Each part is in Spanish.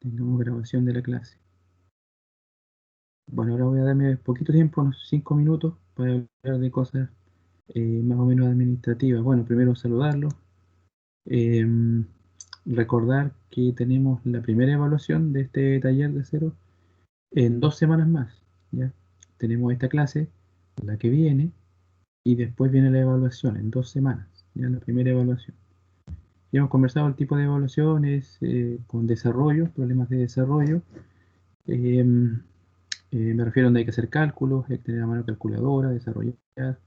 tengamos grabación de la clase. Bueno, ahora voy a darme poquito tiempo, unos 5 minutos, para hablar de cosas más o menos administrativas. Bueno, primero saludarlo. Recordar que tenemos la primera evaluación de este taller de cero en 2 semanas más. ¿Ya? Tenemos esta clase, la que viene, y después viene la evaluación en 2 semanas. Ya la primera evaluación. Ya hemos conversado el tipo de evaluaciones con desarrollo, problemas de desarrollo. Em, Me refiero a donde hay que hacer cálculos, hay que tener a mano calculadora, desarrollar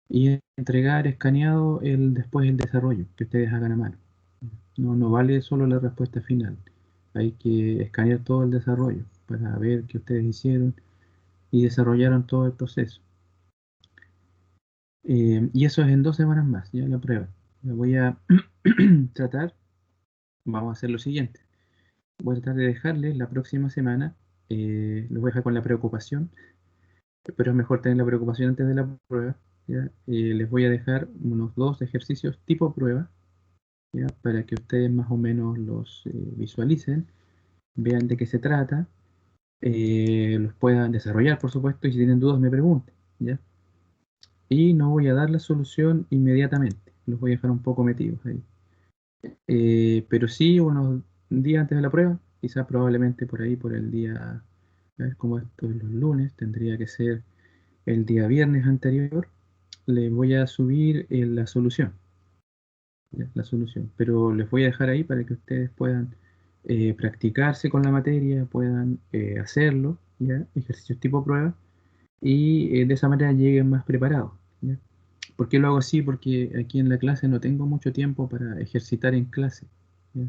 y entregar escaneado después el desarrollo que ustedes hagan a mano. No vale solo la respuesta final, hay que escanear todo el desarrollo para ver qué ustedes hicieron y desarrollaron todo el proceso. Y eso es en 2 semanas más, ya la prueba. La voy a tratar, vamos a hacer lo siguiente. Voy a tratar de dejarles la próxima semana, los voy a dejar con la preocupación, pero es mejor tener la preocupación antes de la prueba. ¿Ya? Les voy a dejar unos 2 ejercicios tipo prueba, ¿ya? Para que ustedes más o menos los visualicen, vean de qué se trata, los puedan desarrollar, por supuesto, y si tienen dudas me pregunten. ¿Ya? Y no voy a dar la solución inmediatamente, los voy a dejar un poco metidos ahí. Pero sí, unos días antes de la prueba, quizás probablemente por ahí, por el día, a ver cómo esto es los lunes, tendría que ser el día viernes anterior, les voy a subir la solución, ¿ya? La solución, pero les voy a dejar ahí para que ustedes puedan practicarse con la materia, puedan hacerlo, ¿ya? Ejercicios tipo prueba, y de esa manera lleguen más preparados, ¿ya? ¿Por qué lo hago así? Porque aquí en la clase no tengo mucho tiempo para ejercitar en clase, ¿ya?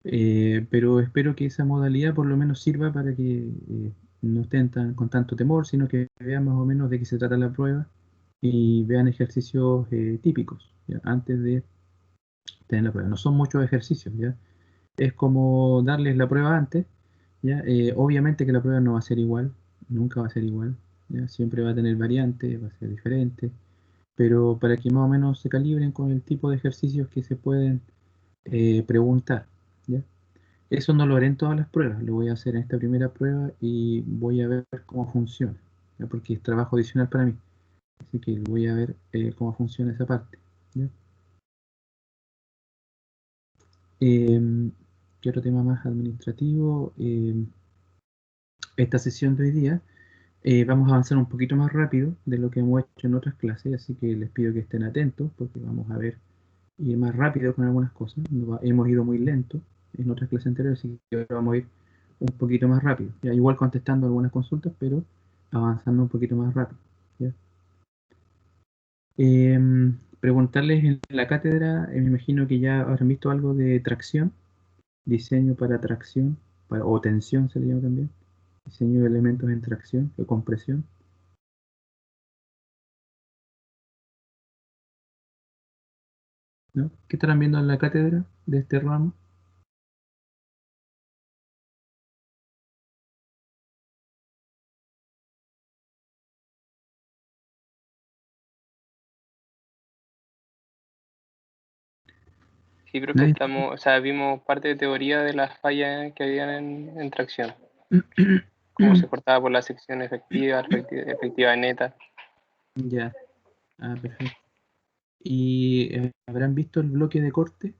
Pero espero que esa modalidad por lo menos sirva para que no estén con tanto temor, sino que vean más o menos de qué se trata la prueba y vean ejercicios típicos, ¿ya? Antes de tener la prueba. No son muchos ejercicios, ¿ya? Es como darles la prueba antes, ¿ya? Obviamente que la prueba no va a ser igual, nunca va a ser igual, ¿ya? Siempre va a tener variantes, va a ser diferente, pero para que más o menos se calibren con el tipo de ejercicios que se pueden preguntar, ¿ya? Eso no lo haré en todas las pruebas, lo voy a hacer en esta primera prueba y voy a ver cómo funciona, ¿ya? Porque es trabajo adicional para mí, así que voy a ver cómo funciona esa parte, ¿ya? ¿Qué otro tema más administrativo? Esta sesión de hoy día vamos a avanzar un poquito más rápido de lo que hemos hecho en otras clases, así que les pido que estén atentos porque vamos a ver ir más rápido con algunas cosas. Hemos ido muy lento en otras clases anteriores, así que ahora vamos a ir un poquito más rápido. Ya, igual contestando algunas consultas, pero avanzando un poquito más rápido. ¿Ya? Preguntarles en la cátedra, me imagino que ya habrán visto algo de tracción, diseño para tracción, o tensión se le llama también, diseño de elementos en tracción o compresión. ¿No? ¿Qué estarán viendo en la cátedra de este ramo? Sí, profe, ¿Nadie? estamos, o sea, vimos parte de teoría de las fallas que habían en tracción, cómo se cortaba por la sección efectiva, efectiva neta. Ya, perfecto. ¿Y habrán visto el bloque de corte?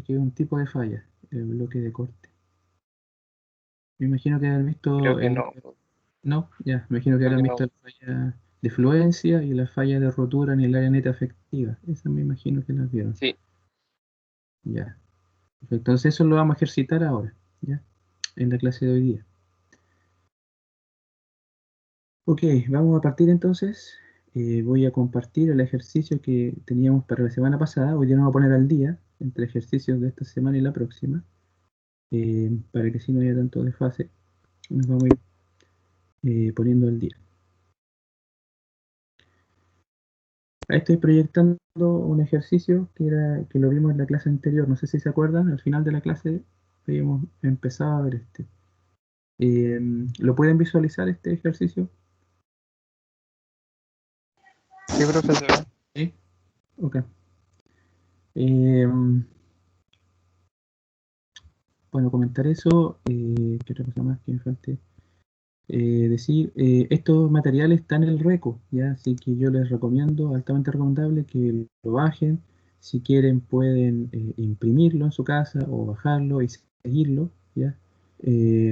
Que es un tipo de falla, el bloque de corte. Me imagino que habrán Creo visto que el... no, No, ya, me imagino que creo habrán que visto no. la falla de fluencia y la falla de rotura en el área neta efectiva. Esa me imagino que las vieron. Sí, Ya. Perfecto. Entonces eso lo vamos a ejercitar ahora, ¿ya? En la clase de hoy día. Ok, vamos a partir entonces. Voy a compartir el ejercicio que teníamos para la semana pasada. Hoy día nos vamos a poner al día entre ejercicios de esta semana y la próxima, para que así no haya tanto desfase. Nos vamos a ir poniendo al día. Ahí estoy proyectando un ejercicio que lo vimos en la clase anterior. No sé si se acuerdan, al final de la clase habíamos empezado a ver este. ¿Lo pueden visualizar este ejercicio? sí, profesor. Sí. Ok. Eh, bueno, comentar eso. ¿Qué otra cosa más que me falte? Decir, estos materiales están en el RECO, ¿ya? Así que yo les recomiendo, altamente recomendable, que lo bajen. Si quieren pueden imprimirlo en su casa o bajarlo y seguirlo, ¿ya?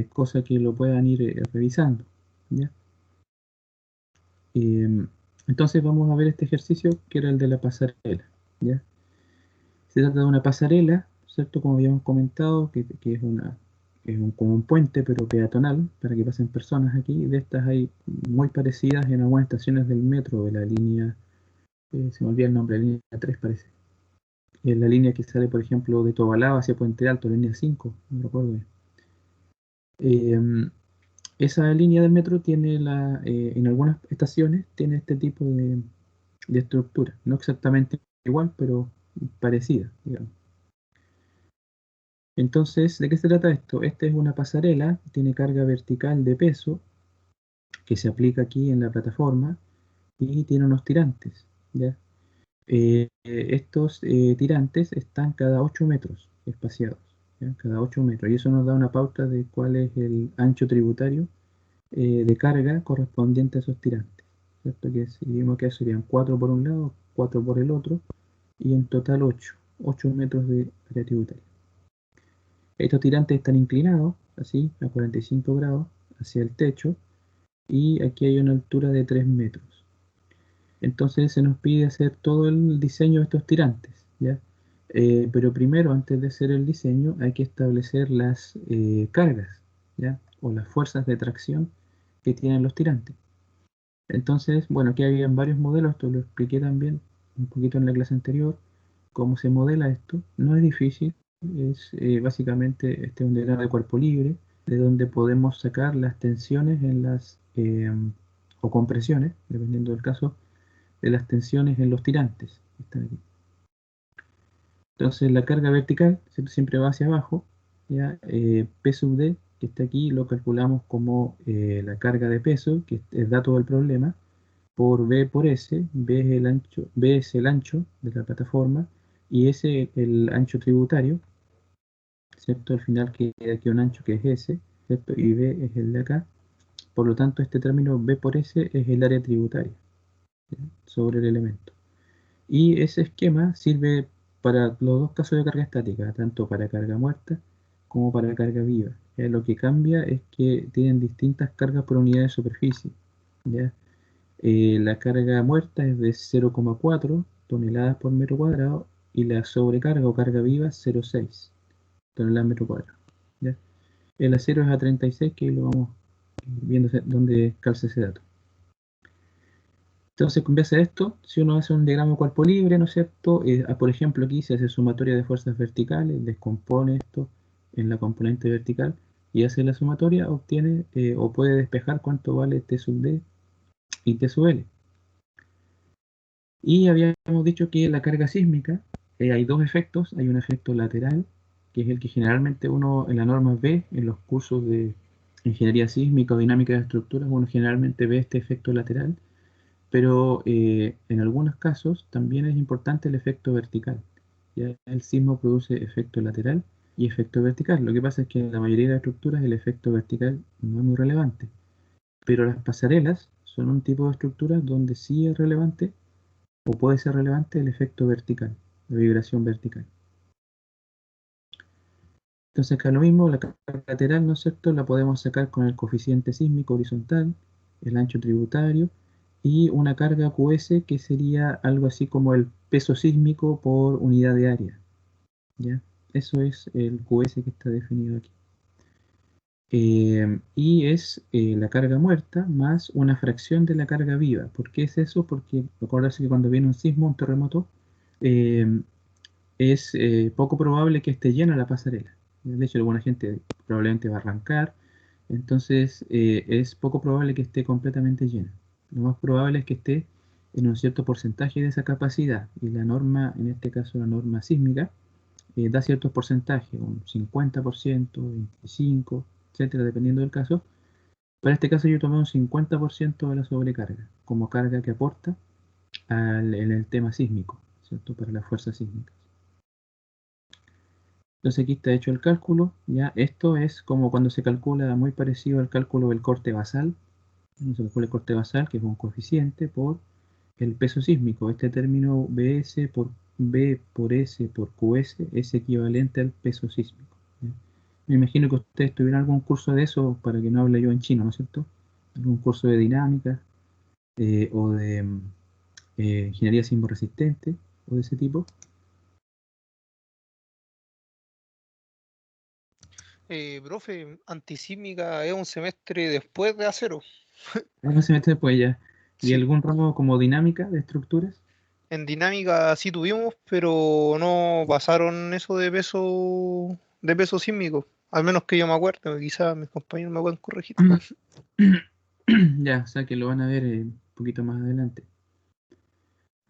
Cosa que lo puedan ir revisando, ¿ya? Entonces vamos a ver este ejercicio que era el de la pasarela, ¿ya? Se trata de una pasarela, ¿cierto? Como habíamos comentado, que como un puente, pero peatonal, para que pasen personas aquí. De estas hay muy parecidas en algunas estaciones del metro, de la línea, se me olvida el nombre, la línea 3 parece. Es la línea que sale, por ejemplo, de Tobalaba hacia Puente Alto, línea 5, no recuerdo bien. Esa línea del metro tiene en algunas estaciones tiene este tipo de estructura. No exactamente igual, pero parecida, digamos. Entonces, ¿de qué se trata esto? Esta es una pasarela, tiene carga vertical de peso que se aplica aquí en la plataforma y tiene unos tirantes, ¿ya? Estos tirantes están cada 8 metros espaciados, ¿ya? Cada 8 metros, y eso nos da una pauta de cuál es el ancho tributario de carga correspondiente a esos tirantes, ¿cierto? Que si vimos que serían 4 por un lado, 4 por el otro, y en total 8 metros de área tributaria. Estos tirantes están inclinados, así, a 45 grados, hacia el techo, y aquí hay una altura de 3 metros. Entonces se nos pide hacer todo el diseño de estos tirantes, ¿ya? Pero primero, antes de hacer el diseño, hay que establecer las cargas, ¿ya? O las fuerzas de tracción que tienen los tirantes. Entonces, bueno, aquí habían varios modelos, esto lo expliqué también un poquito en la clase anterior, cómo se modela esto. No es difícil, es básicamente este es un diagrama de cuerpo libre, de donde podemos sacar las tensiones o compresiones, dependiendo del caso, de las tensiones en los tirantes que están aquí. Entonces la carga vertical siempre va hacia abajo, ¿ya? P sub D, que está aquí, lo calculamos como la carga de peso, que es dato del problema, por B por S. B es el ancho de la plataforma y S es el ancho tributario, ¿cierto? Al final queda aquí un ancho que es S, ¿cierto? Y B es el de acá. Por lo tanto, este término B por S es el área tributaria, ¿ya? Sobre el elemento. Y ese esquema sirve para los dos casos de carga estática, tanto para carga muerta como para carga viva. Lo que cambia es que tienen distintas cargas por unidad de superficie, ¿ya? La carga muerta es de 0,4 toneladas por metro cuadrado y la sobrecarga o carga viva 0,6 toneladas por metro cuadrado, ¿ya? El acero es a 36, que lo vamos viendo dónde calza ese dato. Entonces, con base a esto, si uno hace un diagrama de cuerpo libre, ¿no es cierto? Por ejemplo, aquí se hace sumatoria de fuerzas verticales, descompone esto en la componente vertical y hace la sumatoria, obtiene o puede despejar cuánto vale T sub D y T sub L. Y habíamos dicho que la carga sísmica, hay dos efectos. Hay un efecto lateral, que es el que generalmente uno en la norma ve en los cursos de ingeniería sísmica o dinámica de estructuras, uno generalmente ve este efecto lateral, pero en algunos casos también es importante el efecto vertical. ¿Ya? El sismo produce efecto lateral y efecto vertical. Lo que pasa es que en la mayoría de las estructuras el efecto vertical no es muy relevante, pero las pasarelas son un tipo de estructura donde sí es relevante o puede ser relevante el efecto vertical, la vibración vertical. Entonces acá lo mismo, la carga lateral, ¿no es cierto?, la podemos sacar con el coeficiente sísmico horizontal, el ancho tributario, y una carga QS que sería algo así como el peso sísmico por unidad de área, ¿ya? Eso es el QS que está definido aquí. Y es la carga muerta más una fracción de la carga viva. ¿Por qué es eso? Porque acordarse que cuando viene un sismo, un terremoto, eh, es poco probable que esté llena la pasarela. De hecho, alguna gente probablemente va a arrancar, entonces es poco probable que esté completamente llena. Lo más probable es que esté en un cierto porcentaje de esa capacidad, y la norma, en este caso la norma sísmica, da ciertos porcentajes, un 50%, 25%, etcétera, dependiendo del caso. Para este caso yo tomé un 50% de la sobrecarga, como carga que aporta en el tema sísmico, ¿cierto? Para las fuerzas sísmicas. Entonces aquí está hecho el cálculo, ya esto es como cuando se calcula muy parecido al cálculo del corte basal, cuando se calcula el corte basal, que es un coeficiente por el peso sísmico. Este término BS por B por S por QS es equivalente al peso sísmico, ¿ya? Me imagino que ustedes tuvieron algún curso de eso, para que no hable yo en chino, ¿no es cierto? Algún curso de dinámica o de ingeniería sismo resistente o de ese tipo. Profe, antisísmica es un semestre después de acero. Un semestre después ya. ¿Y Sí, algún ramo como dinámica de estructuras? en dinámica sí tuvimos, pero no pasaron eso de peso sísmico. Al menos que yo me acuerdo, quizás mis compañeros me pueden corregir. Ya, o sea que lo van a ver un poquito más adelante.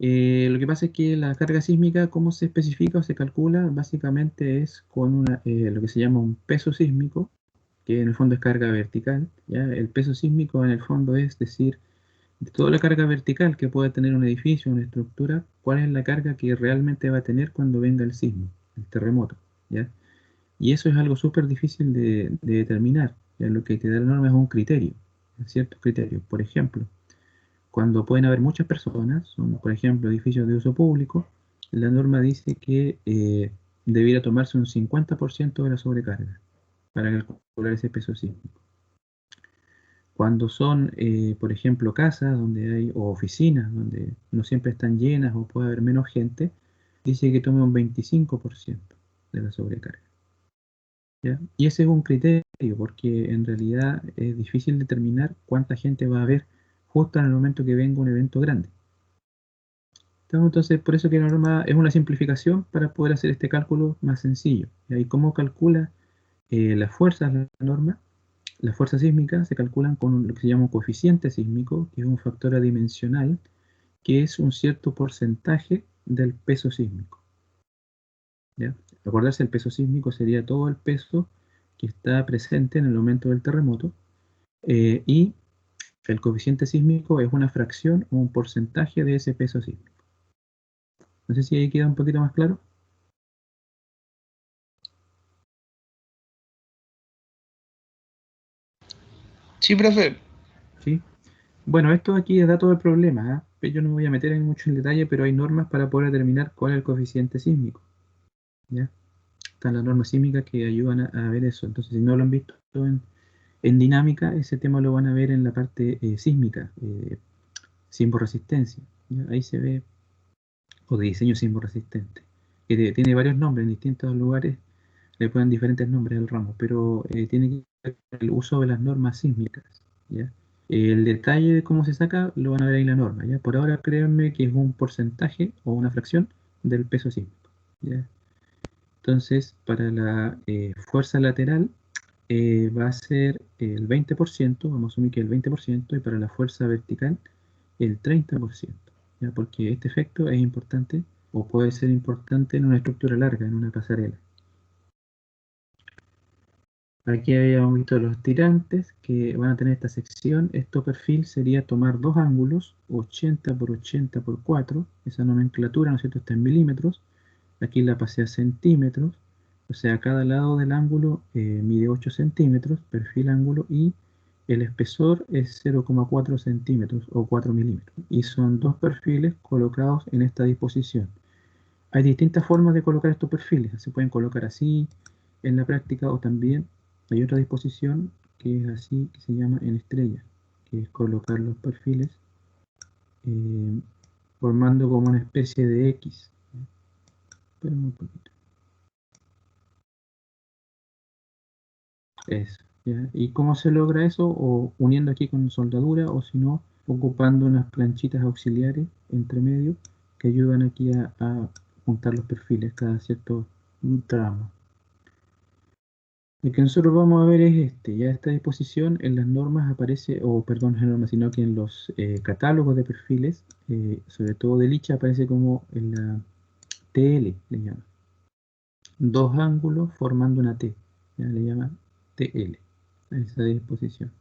Lo que pasa es que la carga sísmica, ¿cómo se especifica o se calcula? Básicamente es con lo que se llama un peso sísmico, que en el fondo es carga vertical, ¿ya? El peso sísmico en el fondo es decir, de toda la carga vertical que pueda tener un edificio, una estructura, ¿cuál es la carga que realmente va a tener cuando venga el sismo, el terremoto? ¿Ya? Y eso es algo súper difícil de determinar. ¿Ya? Lo que te da la norma es un criterio, ciertos criterios. Por ejemplo, cuando pueden haber muchas personas, son, por ejemplo, edificios de uso público, la norma dice que debiera tomarse un 50% de la sobrecarga para calcular ese peso sísmico. Cuando son, por ejemplo, casas donde hay, o oficinas donde no siempre están llenas o puede haber menos gente, dice que tome un 25% de la sobrecarga, ¿ya? Y ese es un criterio porque en realidad es difícil determinar cuánta gente va a haber justo en el momento que venga un evento grande. Entonces, por eso que la norma es una simplificación para poder hacer este cálculo más sencillo. ¿Y cómo calcula las fuerzas la norma? Las fuerzas sísmicas se calculan con lo que se llama un coeficiente sísmico, que es un factor adimensional, que es un cierto porcentaje del peso sísmico, ¿ya? Acordarse, el peso sísmico sería todo el peso que está presente en el momento del terremoto, y el coeficiente sísmico es una fracción o un porcentaje de ese peso sísmico. No sé si ahí queda un poquito más claro. Sí, profe. ¿Sí? Bueno, esto aquí da todo el problema, ¿ah? Yo no me voy a meter en mucho en detalle, pero hay normas para poder determinar cuál es el coeficiente sísmico, ¿ya? Están las normas sísmicas que ayudan a ver eso. Entonces, si no lo han visto en dinámica, ese tema lo van a ver en la parte sísmica, sismo resistencia, ¿ya? Ahí se ve, o de diseño sismo resistente, que tiene varios nombres en distintos lugares, le ponen diferentes nombres al ramo, pero tiene que ver con el uso de las normas sísmicas, ¿ya? El detalle de cómo se saca lo van a ver ahí en la norma, ¿ya? Por ahora créanme que es un porcentaje o una fracción del peso sísmico, ¿ya? Entonces, para la fuerza lateral va a ser el 20%, vamos a asumir que el 20%, y para la fuerza vertical el 30%, ¿ya? Porque este efecto es importante o puede ser importante en una estructura larga, en una pasarela. Aquí habíamos visto los tirantes que van a tener esta sección. Este perfil sería tomar dos ángulos, 80 por 80 por 4. Esa nomenclatura, ¿no es cierto?, está en milímetros. Aquí la pasé a centímetros. O sea, cada lado del ángulo mide 8 centímetros, perfil ángulo, y el espesor es 0,4 centímetros o 4 milímetros. Y son dos perfiles colocados en esta disposición. Hay distintas formas de colocar estos perfiles. Se pueden colocar así en la práctica, o también hay otra disposición que es así, que se llama en estrella, que es colocar los perfiles eh, formando como una especie de X. Esperen un poquito. Eso, ¿ya? ¿Y cómo se logra eso? O uniendo aquí con soldadura, o si no, ocupando unas planchitas auxiliares entre medio que ayudan aquí a juntar los perfiles cada cierto tramo. El que nosotros vamos a ver es este. Ya esta disposición en las normas aparece, o perdón, no en las normas, sino que en los catálogos de perfiles, sobre todo de Licha, aparece como en la TL, le llaman. Dos ángulos formando una T, ya le llaman TL, a esa disposición.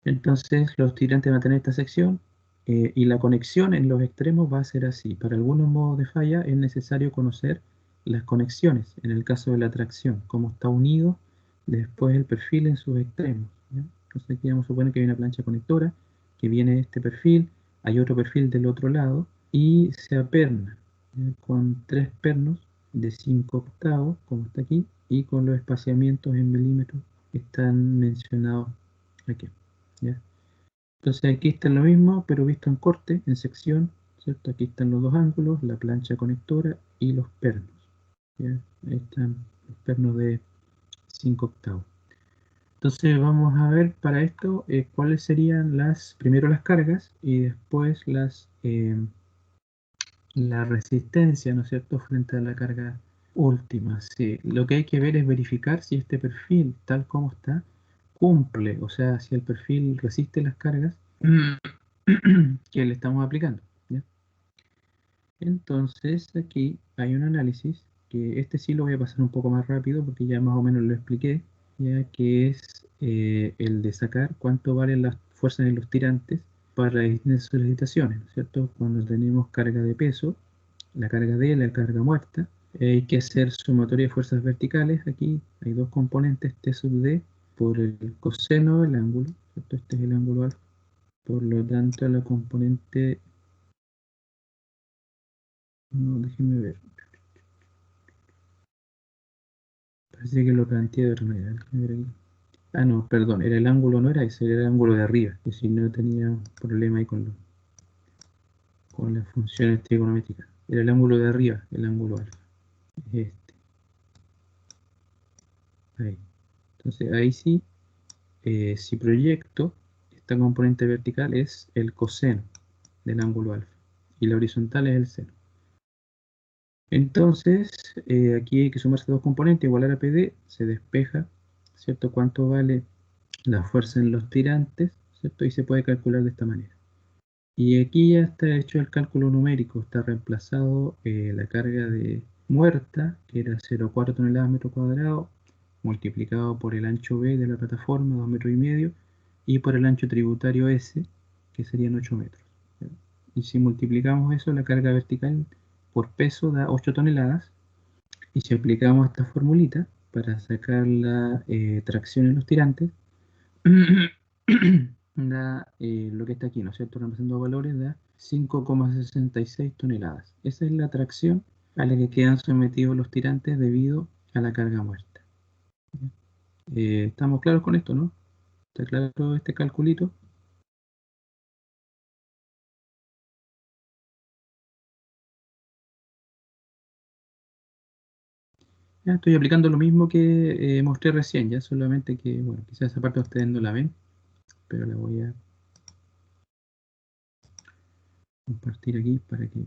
Entonces los tirantes van a tener esta sección, y la conexión en los extremos va a ser así. Para algunos modos de falla es necesario conocer las conexiones, en el caso de la tracción, cómo está unido después el perfil en sus extremos, ¿ya? Entonces aquí vamos a suponer que hay una plancha conectora, que viene este perfil, hay otro perfil del otro lado, y se aperna, ¿ya? Con 3 pernos de 5 octavos, como está aquí, y con los espaciamientos en milímetros que están mencionados aquí, ¿ya? Entonces aquí está lo mismo, pero visto en corte, en sección, ¿cierto? Aquí están los dos ángulos, la plancha conectora y los pernos, ¿ya? Ahí están los pernos de 5 octavos. Entonces vamos a ver para esto cuáles serían primero las cargas y después la resistencia, ¿no es cierto?, frente a la carga última. Sí, lo que hay que ver es verificar si este perfil, tal como está, cumple, o sea, si el perfil resiste las cargas que le estamos aplicando, ¿ya? Entonces aquí hay un análisis, que este sí lo voy a pasar un poco más rápido porque ya más o menos lo expliqué, ya que es el de sacar cuánto valen las fuerzas en los tirantes para distintas solicitaciones, ¿no es cierto? Cuando tenemos carga de peso, la carga D, la carga muerta, hay que hacer sumatoria de fuerzas verticales. Aquí hay dos componentes, T sub D, por el coseno del ángulo, ¿cierto? Este es el ángulo alfa. Por lo tanto, la componente... No, déjenme ver. Parece que lo planteé de otra manera. Déjenme ver aquí. Ah, no, perdón, era el ángulo, no era ese, era el ángulo de arriba. Que si no tenía problema ahí con las funciones trigonométricas. Era el ángulo de arriba, el ángulo alfa. Es este. Ahí. Entonces, ahí sí, si proyecto, esta componente vertical es el coseno del ángulo alfa. Y la horizontal es el seno. Entonces, aquí hay que sumarse dos componentes, igualar a PD, se despeja, ¿cierto? Cuánto vale la fuerza en los tirantes, ¿cierto? Y se puede calcular de esta manera. Y aquí ya está hecho el cálculo numérico, está reemplazado la carga de muerta, que era 0,4 toneladas metro cuadrado, multiplicado por el ancho B de la plataforma, 2,5 metros, y por el ancho tributario S, que serían 8 metros. Y si multiplicamos eso, la carga vertical por peso da 8 toneladas, y si aplicamos esta formulita para sacar la tracción en los tirantes, da lo que está aquí, ¿no es cierto? Reemplazando valores, da 5,66 toneladas. Esa es la tracción a la que quedan sometidos los tirantes debido a la carga muerta. ¿Estamos claros con esto, no? ¿Está claro este calculito? Ya estoy aplicando lo mismo que mostré recién, ya solamente que, bueno, quizás esa parte ustedes no la ven, pero la voy a compartir aquí para que...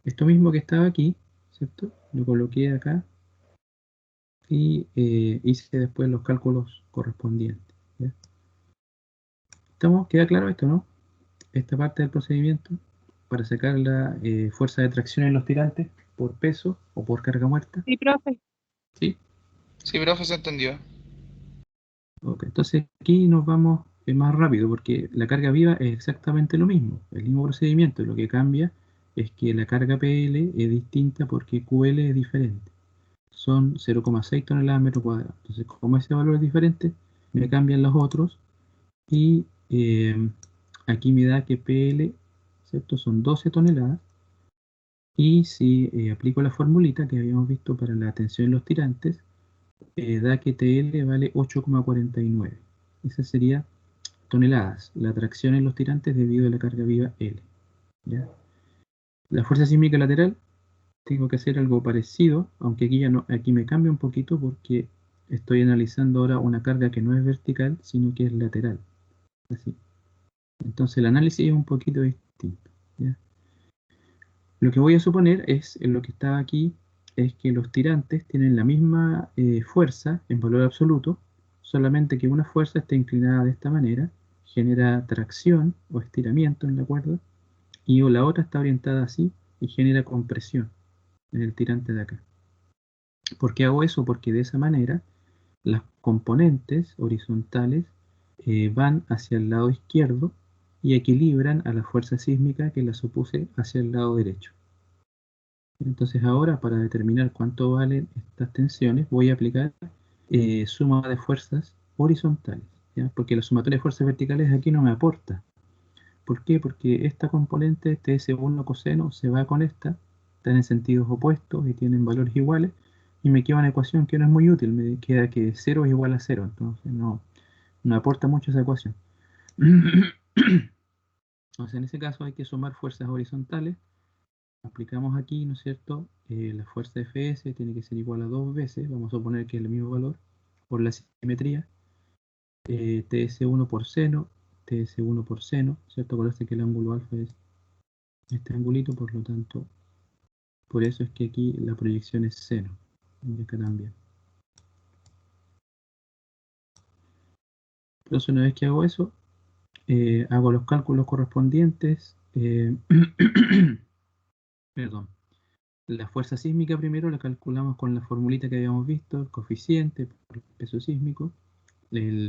Esto mismo que estaba aquí, ¿cierto? Lo coloqué acá y hice después los cálculos correspondientes, ¿ya? ¿Queda claro esto, no? Esta parte del procedimiento para sacar la fuerza de tracción en los tirantes por peso o por carga muerta. Sí, profe. ¿Sí? Sí, profe, se entendió. Ok, entonces aquí nos vamos más rápido porque la carga viva es exactamente lo mismo, el mismo procedimiento. Lo que cambia es que la carga PL es distinta porque QL es diferente. Son 0,6 toneladas metro cuadrado. Entonces, como ese valor es diferente, me cambian los otros y aquí me da que PL, ¿cierto? Son 12 toneladas. Y si aplico la formulita que habíamos visto para la tensión en los tirantes, da que TL vale 8,49. Esa sería toneladas, la tracción en los tirantes debido a la carga viva L, ¿ya? La fuerza sísmica lateral, tengo que hacer algo parecido, aunque aquí, ya no, aquí me cambia un poquito porque estoy analizando ahora una carga que no es vertical, sino que es lateral. Así. Entonces el análisis es un poquito distinto, ¿ya? Lo que voy a suponer es, en lo que está aquí, es que los tirantes tienen la misma fuerza en valor absoluto, solamente que una fuerza está inclinada de esta manera, genera tracción o estiramiento en la cuerda, y la otra está orientada así y genera compresión en el tirante de acá. ¿Por qué hago eso? Porque de esa manera las componentes horizontales van hacia el lado izquierdo y equilibran a la fuerza sísmica que las opuse hacia el lado derecho. Entonces ahora, para determinar cuánto valen estas tensiones, voy a aplicar suma de fuerzas horizontales, ¿ya? Porque la sumatoria de fuerzas verticales aquí no me aporta. ¿Por qué? Porque esta componente, TS1 coseno, se va con esta, están en sentidos opuestos y tienen valores iguales, y me queda una ecuación que no es muy útil, me queda que 0 es igual a 0, entonces no aporta mucho esa ecuación. Entonces en ese caso hay que sumar fuerzas horizontales. Aplicamos aquí, ¿no es cierto? La fuerza Fs tiene que ser igual a 2 veces, vamos a suponer que es el mismo valor, por la simetría, Ts1 por seno, Ts1 por seno, ¿cierto? Acuérdense que el ángulo alfa es este angulito, por lo tanto, por eso es que aquí la proyección es seno, y acá también. Entonces una vez que hago eso, hago los cálculos correspondientes, perdón. La fuerza sísmica primero la calculamos con la formulita que habíamos visto, el coeficiente por el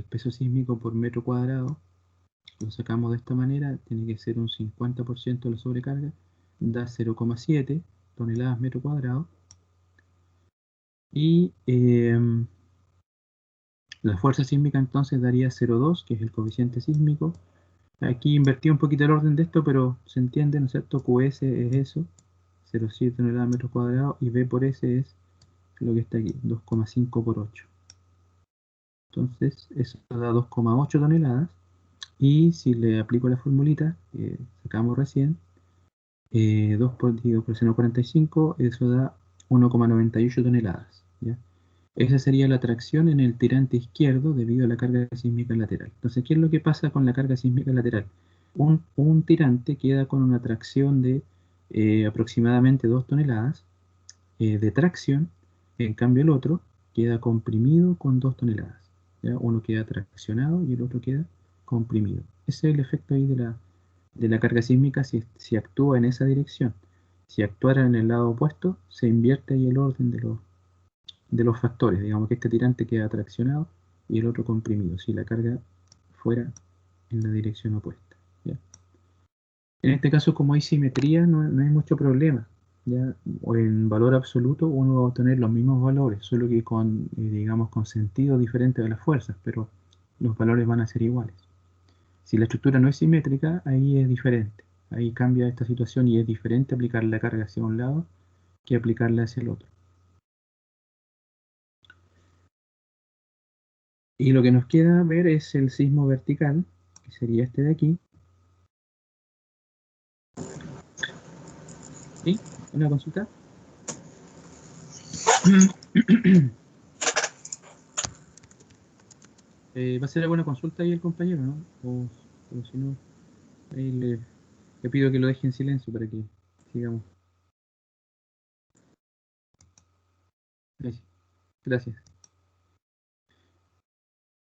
peso sísmico por metro cuadrado, lo sacamos de esta manera, tiene que ser un 50% de la sobrecarga, da 0,7 toneladas metro cuadrado, y la fuerza sísmica entonces daría 0,2, que es el coeficiente sísmico. Aquí invertí un poquito el orden de esto, pero se entiende, ¿no es cierto? QS es eso, 0,7 toneladas metros cuadrados, y B por S es lo que está aquí, 2,5 por 8. Entonces eso da 2,8 toneladas, y si le aplico la formulita que sacamos recién, 2 por 10 por seno 45, eso da 1,98 toneladas, ¿ya? Esa sería la tracción en el tirante izquierdo debido a la carga sísmica lateral. Entonces, ¿qué es lo que pasa con la carga sísmica lateral? Un tirante queda con una tracción de aproximadamente 2 toneladas de tracción, en cambio el otro queda comprimido con 2 toneladas. ¿Ya? Uno queda traccionado y el otro queda comprimido. Ese es el efecto ahí de la carga sísmica si actúa en esa dirección. Si actuara en el lado opuesto, se invierte ahí el orden de los factores. Digamos que este tirante queda traccionado y el otro comprimido, si la carga fuera en la dirección opuesta, ¿ya? En este caso, como hay simetría, no hay mucho problema, ¿ya? O en valor absoluto uno va a obtener los mismos valores, solo que con, digamos, con sentido diferente de las fuerzas, pero los valores van a ser iguales. Si la estructura no es simétrica, ahí es diferente. Ahí cambia esta situación y es diferente aplicar la carga hacia un lado que aplicarla hacia el otro. Y lo que nos queda ver es el sismo vertical, que sería este de aquí. ¿Sí? ¿Una consulta? ¿Va a hacer alguna consulta ahí el compañero, no? O si no, ahí le pido que lo deje en silencio para que sigamos. Ahí sí. Gracias.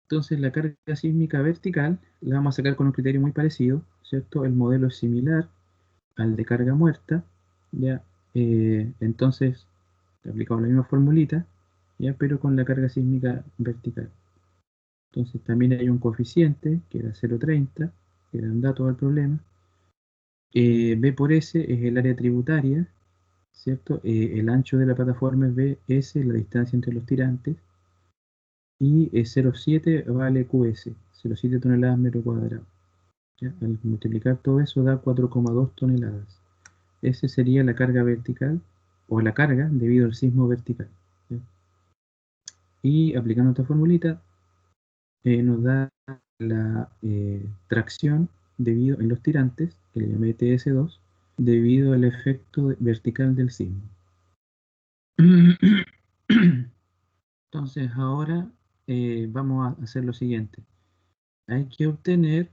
Entonces la carga sísmica vertical la vamos a sacar con un criterio muy parecido, ¿cierto? El modelo es similar al de carga muerta, ¿ya? Entonces aplicamos la misma formulita, ¿ya? Pero con la carga sísmica vertical. Entonces también hay un coeficiente que era 0,30, que era un dato del problema. B por S es el área tributaria, ¿cierto? El ancho de la plataforma es BS, la distancia entre los tirantes, y 0,7 vale QS, 0,7 toneladas metro cuadrado, ¿ya? Al multiplicar todo eso da 4,2 toneladas. Esa sería la carga vertical, o la carga debido al sismo vertical, ¿ya? Y aplicando esta formulita, nos da la tracción debido en los tirantes, que le llamé TS2, debido al efecto vertical del sismo. Entonces ahora vamos a hacer lo siguiente. Hay que obtener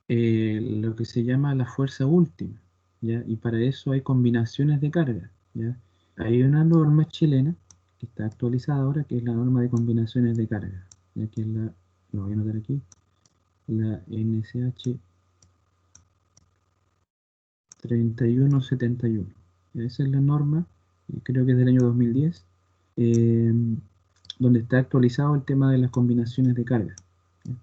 lo que se llama la fuerza última, ¿ya? Y para eso hay combinaciones de carga, ¿ya? Hay una norma chilena que está actualizada ahora, que es la norma de combinaciones de carga, ya que es lo voy a anotar aquí, la NSH 3171. Esa es la norma, y creo que es del año 2010, eh, donde está actualizado el tema de las combinaciones de carga, ¿ya?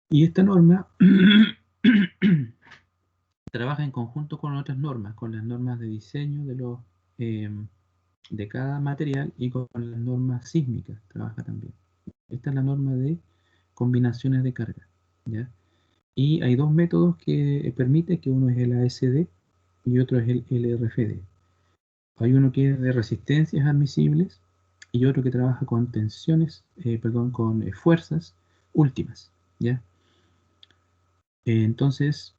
Y esta norma trabaja en conjunto con otras normas, con las normas de diseño de cada material y con las normas sísmicas, trabaja también. Esta es la norma de combinaciones de carga, ¿ya? Y hay dos métodos que permiten, que uno es el ASD y otro es el LRFD. Hay uno que es de resistencias admisibles y otro que trabaja con tensiones, con fuerzas últimas, ¿ya? Entonces,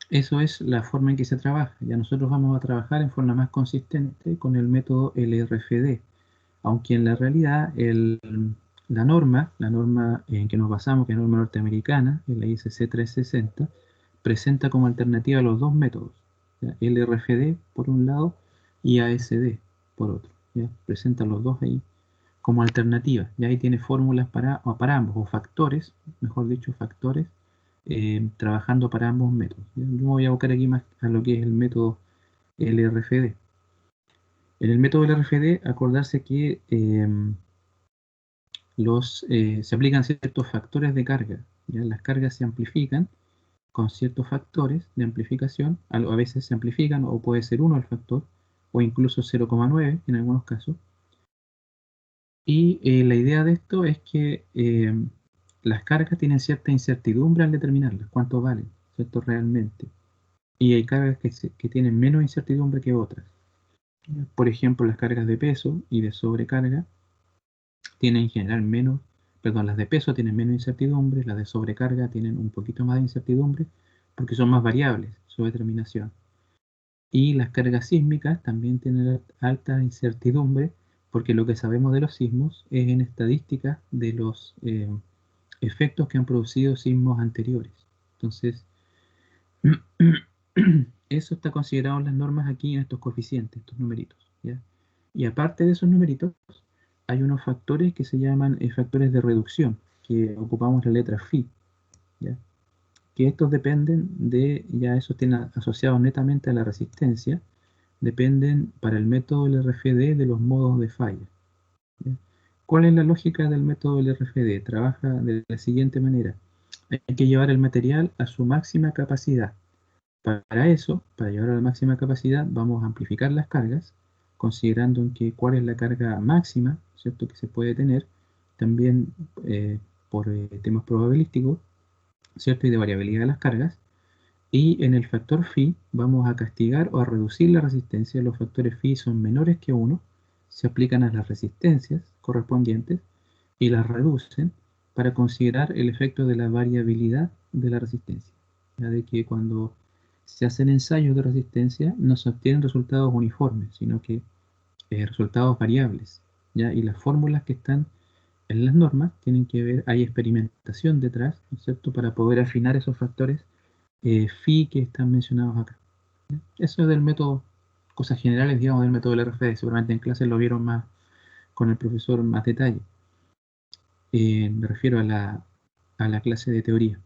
eso es la forma en que se trabaja. Ya nosotros vamos a trabajar en forma más consistente con el método LRFD, aunque en la realidad la norma en que nos basamos, que es la norma norteamericana, la ISC 360, presenta como alternativa los dos métodos, ¿ya? LRFD por un lado y ASD por otro, ¿ya? Presenta los dos ahí como alternativa, y ahí tiene fórmulas para ambos, o factores, mejor dicho, factores, trabajando para ambos métodos, ¿ya? Yo me voy a abocar aquí más a lo que es el método LRFD. En el método LRFD, acordarse que se aplican ciertos factores de carga, ¿ya? Las cargas se amplifican con ciertos factores de amplificación, a veces se amplifican o puede ser 1 el factor, o incluso 0,9 en algunos casos. Y la idea de esto es que las cargas tienen cierta incertidumbre al determinarlas, cuánto valen, ¿cierto? Realmente. Y hay cargas que tienen menos incertidumbre que otras. Por ejemplo, las cargas de peso y de sobrecarga tienen en general menos, perdón, las de peso tienen menos incertidumbre, las de sobrecarga tienen un poquito más de incertidumbre porque son más variables su determinación. Y las cargas sísmicas también tienen alta incertidumbre porque lo que sabemos de los sismos es en estadísticas de los efectos que han producido sismos anteriores. Entonces, eso está considerado en las normas aquí en estos coeficientes, estos numeritos, ¿ya? Y aparte de esos numeritos, hay unos factores que se llaman factores de reducción, que ocupamos la letra phi, ¿ya? Que estos dependen ya esos tienen asociados netamente a la resistencia, dependen para el método LRFD de los modos de falla, ¿ya? ¿Cuál es la lógica del método LRFD? Trabaja de la siguiente manera. Hay que llevar el material a su máxima capacidad. Para eso, para llevar a la máxima capacidad, vamos a amplificar las cargas, considerando cuál es la carga máxima, ¿cierto?, que se puede tener, también por temas probabilísticos, ¿cierto?, y de variabilidad de las cargas. Y en el factor phi vamos a castigar o a reducir la resistencia. Los factores phi son menores que 1, se aplican a las resistencias correspondientes y las reducen para considerar el efecto de la variabilidad de la resistencia. Ya de que cuando se hacen ensayos de resistencia no se obtienen resultados uniformes, sino que resultados variables, ¿ya? Y las fórmulas que están en las normas tienen que ver, hay experimentación detrás, ¿no es cierto?, para poder afinar esos factores phi que están mencionados acá, ¿ya? Eso es del método, cosas generales, digamos, del método del RFD. Seguramente en clase lo vieron más con el profesor, más detalle. Me refiero a la clase de teoría.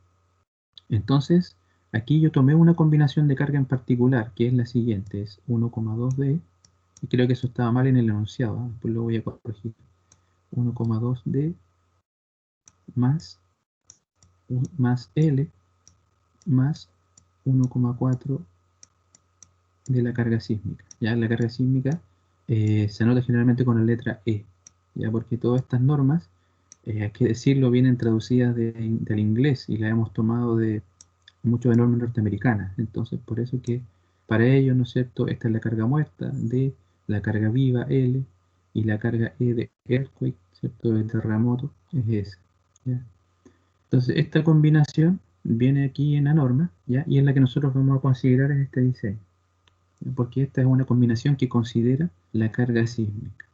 Entonces, aquí yo tomé una combinación de carga en particular, que es la siguiente, es 1,2D, y creo que eso estaba mal en el enunciado, ¿eh? Después lo voy a corregir. 1,2D más L más 1,4 de la carga sísmica. Ya la carga sísmica se anota generalmente con la letra E, ya porque todas estas normas, hay que decirlo, vienen traducidas del inglés y las hemos tomado de mucho de normas norteamericanas. Entonces, por eso que para ellos, ¿no es cierto?, esta es la carga muerta, D, la carga viva, L, y la carga E de earthquake, ¿cierto?, de terremoto, es esa, ¿ya? Entonces, esta combinación viene aquí en la norma, ¿ya? Y es la que nosotros vamos a considerar en este diseño, ¿ya? Porque esta es una combinación que considera la carga sísmica.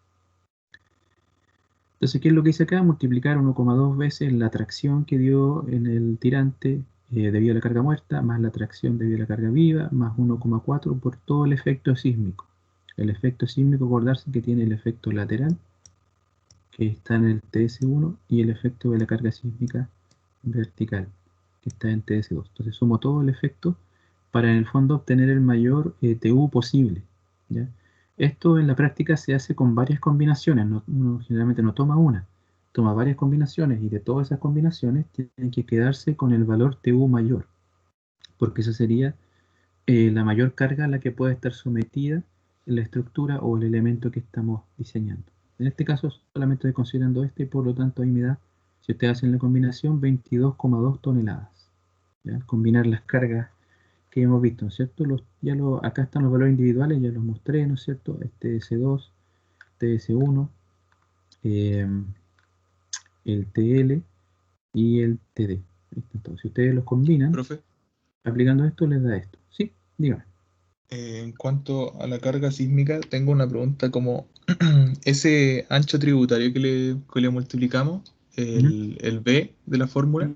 Entonces, ¿qué es lo que hice acá? Multiplicar 1,2 veces la tracción que dio en el tirante debido a la carga muerta, más la tracción debido a la carga viva, más 1,4 por todo el efecto sísmico. El efecto sísmico, acordarse que tiene el efecto lateral, que está en el TS1, y el efecto de la carga sísmica vertical, que está en TS2. Entonces sumo todo el efecto para en el fondo obtener el mayor TU posible, ¿ya? Esto en la práctica se hace con varias combinaciones, uno generalmente no toma una, toma varias combinaciones y de todas esas combinaciones tienen que quedarse con el valor TU mayor, porque esa sería la mayor carga a la que puede estar sometida la estructura o el elemento que estamos diseñando. En este caso solamente estoy considerando este y por lo tanto ahí me da, si ustedes hacen la combinación, 22,2 toneladas. ¿Ya? Combinar las cargas que hemos visto, ¿no es cierto? Acá están los valores individuales, ya los mostré, ¿no es cierto? Este S2, TS1, el TL y el TD. Entonces, si ustedes los combinan, Profe, aplicando esto les da esto. ¿Sí? Dígame. en cuanto a la carga sísmica, tengo una pregunta como ese ancho tributario que le multiplicamos, Ujú. el B de la fórmula,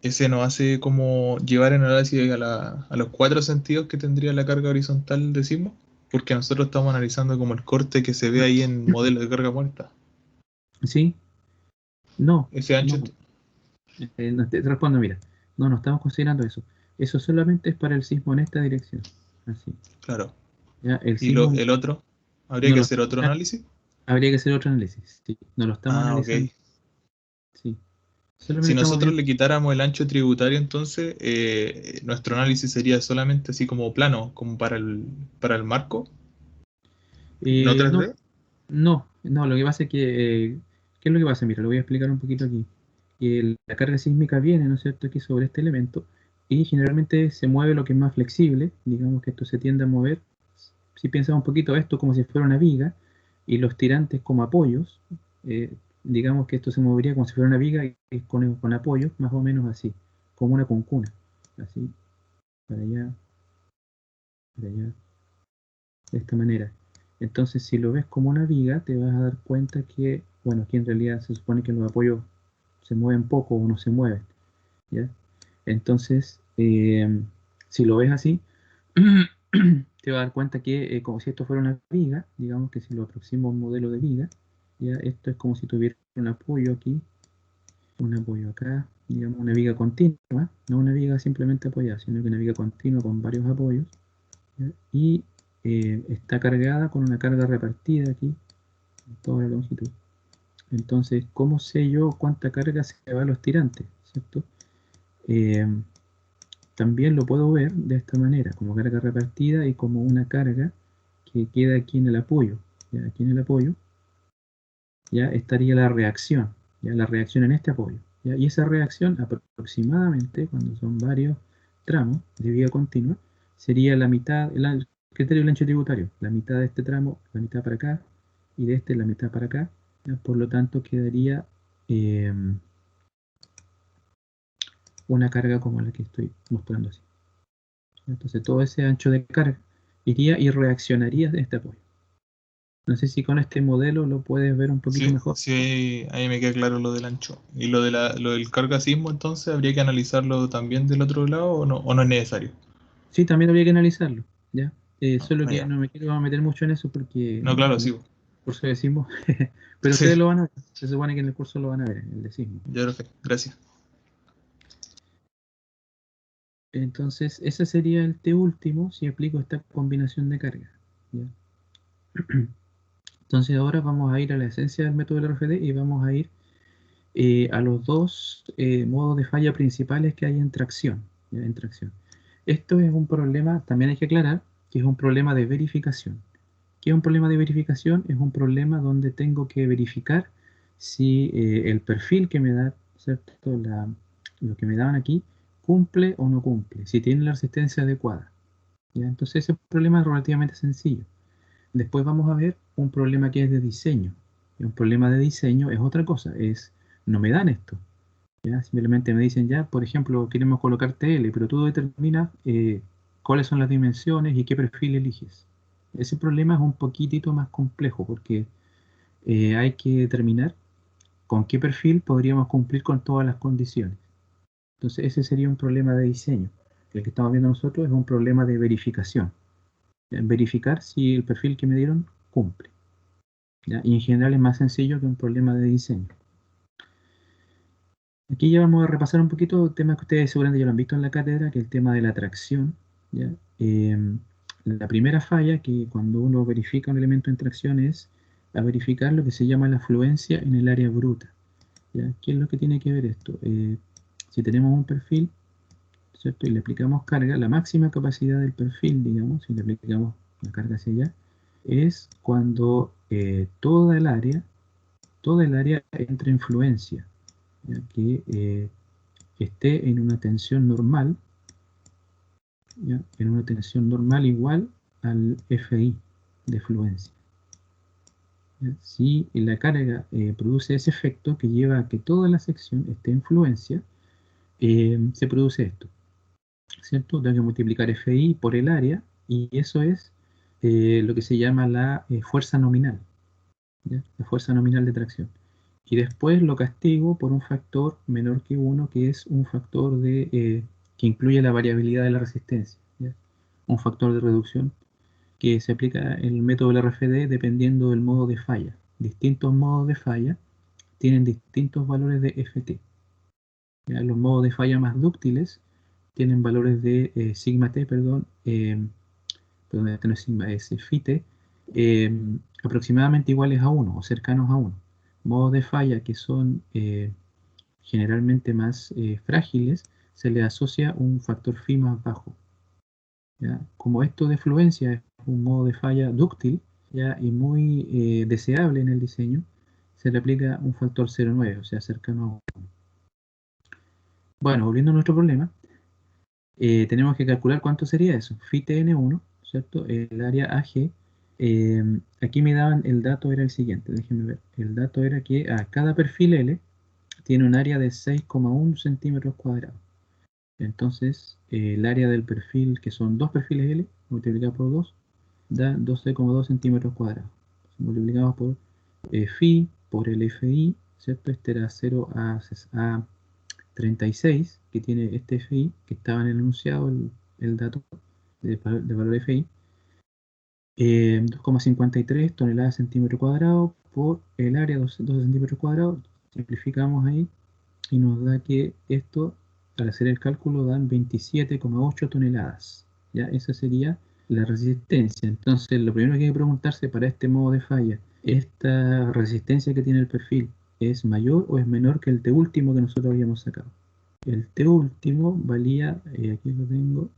ese nos hace como llevar en análisis a los 4 sentidos que tendría la carga horizontal de sismo, porque nosotros estamos analizando como el corte que se ve ahí en modelo de carga muerta. ¿Sí? No, Ese ancho, no. No te respondo, mira. No estamos considerando eso. Eso solamente es para el sismo en esta dirección. Así. claro. ¿Ya? El Y sismo el otro, habría no que lo hacer otro estamos- análisis. habría que hacer otro análisis. Sí, no lo estamos Ah, ok. analizando. Sí. Solamente Si estamos nosotros viendo. le quitáramos el ancho tributario, entonces nuestro análisis sería solamente así como plano, como para el marco, no No, 3D. no, lo que pasa es que, ¿qué es lo que pasa? Mira, lo voy a explicar un poquito aquí. Que la carga sísmica viene, ¿no es cierto?, aquí sobre este elemento y generalmente se mueve lo que es más flexible, digamos que esto se tiende a mover, si piensas un poquito esto como si fuera una viga y los tirantes como apoyos, eh, digamos que esto se movería como si fuera una viga y con apoyos, más o menos así, como una cuncuna, así, para allá, de esta manera. Entonces, si lo ves como una viga, te vas a dar cuenta que, bueno, aquí en realidad se supone que los apoyos se mueven poco o no se mueven, ¿ya? Entonces, si lo ves así, te vas a dar cuenta que como si esto fuera una viga, digamos que si lo aproximo a un modelo de viga, ya esto es como si tuviera un apoyo aquí, un apoyo acá, digamos una viga continua, no una viga simplemente apoyada, sino que una viga continua con varios apoyos, ¿ya? Y está cargada con una carga repartida aquí, en toda la longitud. Entonces, ¿cómo sé yo cuánta carga se va a los tirantes? ¿Cierto? Eh, También lo puedo ver de esta manera, como carga repartida y como una carga que queda aquí en el apoyo. ¿Ya? Aquí en el apoyo ya estaría la reacción, ¿ya? La reacción en este apoyo. ¿Ya? Y esa reacción aproximadamente, cuando son varios tramos de vía continua, sería la mitad, el criterio del ancho tributario, la mitad de este tramo, la mitad para acá, y de este la mitad para acá. ¿Ya? Por lo tanto, quedaría una carga como la que estoy mostrando así. Entonces todo ese ancho de carga iría y reaccionaría de este apoyo. No sé si con este modelo lo puedes ver un poquito Sí, mejor. sí, ahí me queda claro lo del ancho. Y lo del carga sismo, entonces, ¿habría que analizarlo también del otro lado o no es necesario? Sí, también habría que analizarlo, ¿ya? Solo Ah, que ya. no me quiero meter mucho en eso porque No, claro, como sí. curso de sismo, pero ustedes Sí, lo van a ver. Se supone que en el curso lo van a ver, el de sismo. ya, profe. Gracias. Entonces, ese sería el T último si aplico esta combinación de cargas, ¿ya? Entonces ahora vamos a ir a la esencia del método del RFD y vamos a ir a los dos modos de falla principales que hay en tracción, ¿ya? En tracción. Esto es un problema, también hay que aclarar, que es un problema de verificación. ¿Qué es un problema de verificación? Es un problema donde tengo que verificar si el perfil que me da, ¿cierto? Lo que me daban aquí, cumple o no cumple, si tiene la resistencia adecuada, ¿ya? Entonces ese problema es relativamente sencillo. Después vamos a ver un problema que es de diseño. Y un problema de diseño es otra cosa, no me dan esto. ¿Ya? Simplemente me dicen ya, por ejemplo, queremos colocar TL, pero tú determinas cuáles son las dimensiones y qué perfil eliges. Ese problema es un poquitito más complejo porque hay que determinar con qué perfil podríamos cumplir con todas las condiciones. Entonces ese sería un problema de diseño. El que estamos viendo nosotros es un problema de verificación. Verificar si el perfil que me dieron cumple. ¿Ya? Y en general es más sencillo que un problema de diseño. Aquí ya vamos a repasar un poquito temas que ustedes seguramente ya lo han visto en la cátedra, que es el tema de la tracción, ¿ya? La primera falla, que cuando uno verifica un elemento en tracción, es a verificar lo que se llama la fluencia en el área bruta. ¿Ya? ¿Qué es lo que tiene que ver esto? Si tenemos un perfil, ¿cierto? Y le aplicamos carga, la máxima capacidad del perfil, digamos, si le aplicamos la carga hacia allá, es cuando toda el área entra en fluencia, ¿ya? Que esté en una tensión normal, ¿ya? En una tensión normal igual al FI de fluencia. ¿Ya? Si la carga produce ese efecto que lleva a que toda la sección esté en fluencia, se produce esto, ¿cierto? Tengo que multiplicar FI por el área y eso es lo que se llama la fuerza nominal, ¿ya? La fuerza nominal de tracción. Y después lo castigo por un factor menor que 1, que es un factor que incluye la variabilidad de la resistencia, ¿ya? Un factor de reducción que se aplica en el método del RFD dependiendo del modo de falla. Distintos modos de falla tienen distintos valores de FT. ¿Ya? Los modos de falla más dúctiles tienen valores de sigma t, perdón, este no es sigma, es phi-t, aproximadamente iguales a 1 o cercanos a 1. Modos de falla que son generalmente más frágiles, se le asocia un factor phi más bajo. ¿Ya? Como esto de fluencia es un modo de falla dúctil, ¿ya? Y muy deseable en el diseño, se le aplica un factor 0,9, o sea, cercano a 1. Bueno, volviendo a nuestro problema, tenemos que calcular cuánto sería eso. Phi Tn1, ¿cierto? El área AG. Aquí me daban, el dato era el siguiente, déjenme ver. El dato era que a cada perfil L tiene un área de 6,1 centímetros cuadrados. Entonces, el área del perfil, que son dos perfiles L, multiplicado por 2, da 12,2 centímetros cuadrados. Multiplicamos por phi, por el FI, ¿cierto? Este era 0 a 36, que tiene este FI, que estaba en el enunciado, el dato de valor FI, 2,53 toneladas centímetro cuadrado por el área 12 centímetros cuadrados. Simplificamos ahí y nos da que esto, al hacer el cálculo, dan 27,8 toneladas. ¿Ya? Esa sería la resistencia. Entonces, lo primero que hay que preguntarse para este modo de falla, ¿esta resistencia que tiene el perfil es mayor o es menor que el T último que nosotros habíamos sacado? El T último valía, aquí lo tengo,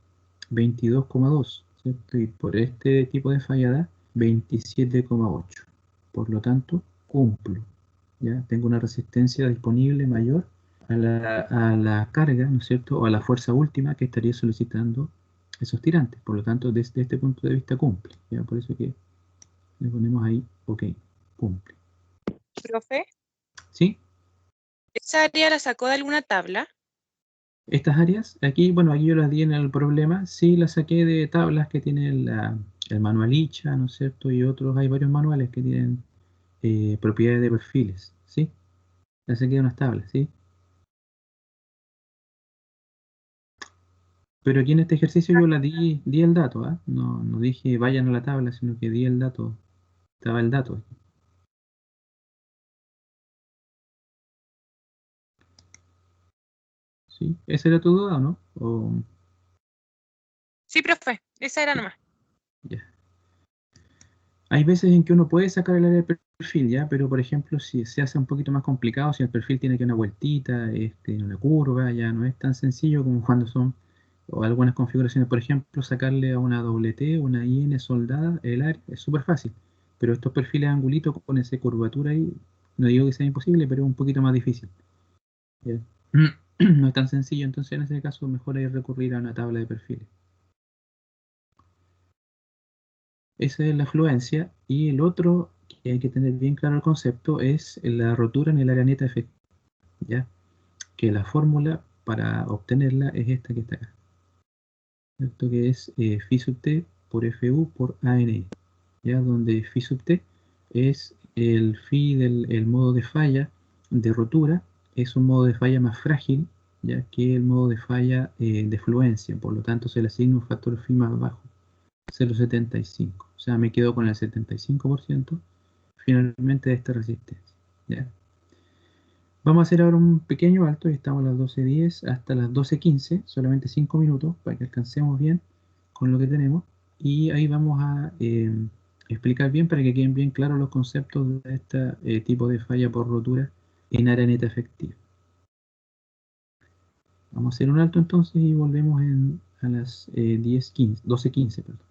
22,2, ¿cierto? Y por este tipo de falla da 27,8. Por lo tanto, cumplo. ¿Ya? Tengo una resistencia disponible mayor a la carga, ¿no es cierto? O a la fuerza última que estaría solicitando esos tirantes. Por lo tanto, desde este punto de vista cumple. ¿Ya? Por eso que le ponemos ahí, ok, cumple. Profe, ¿Sí? ¿esa área la sacó de alguna tabla? Estas áreas, aquí, bueno, aquí yo las di en el problema, sí las saqué de tablas que tiene el manual ICHA, ¿no es cierto? Y otros, hay varios manuales que tienen propiedades de perfiles, ¿sí? Las saqué de unas tablas, ¿sí? Pero aquí en este ejercicio yo di el dato, ¿ah? No dije vayan a la tabla, sino que di el dato, estaba el dato. ¿Sí? ¿Esa era tu duda o no? Sí, profe, esa era nomás. Ya. Hay veces en que uno puede sacar el área del perfil, ¿ya? Pero por ejemplo, si se hace un poquito más complicado, si el perfil tiene que una vueltita, una curva, ya no es tan sencillo como cuando son o algunas configuraciones. Por ejemplo, sacarle a una doble T, una IN soldada, el área es súper fácil. Pero estos perfiles angulitos con esa curvatura ahí, no digo que sea imposible, pero es un poquito más difícil. ¿Ya? No es tan sencillo, entonces en ese caso mejor es recurrir a una tabla de perfiles. Esa es la fluencia. Y el otro que hay que tener bien claro el concepto es la rotura en el área neta efectiva, ¿ya? Que la fórmula para obtenerla es esta que está acá, ¿cierto? Que es phi sub t por fu por ANI, ¿ya? Donde phi sub t es el phi del modo de falla de rotura, es un modo de falla más frágil, ya que el modo de falla de fluencia, por lo tanto se le asigna un factor phi más bajo, 0,75. O sea, me quedo con el 75% finalmente de esta resistencia, ¿ya? Vamos a hacer ahora un pequeño alto y estamos a las 12:10 hasta las 12:15, solamente 5 minutos para que alcancemos bien con lo que tenemos y ahí vamos a explicar bien para que queden bien claros los conceptos de este tipo de falla por rotura en área neta efectiva. Vamos a hacer un alto entonces y volvemos a las 10:15, 12:15, perdón.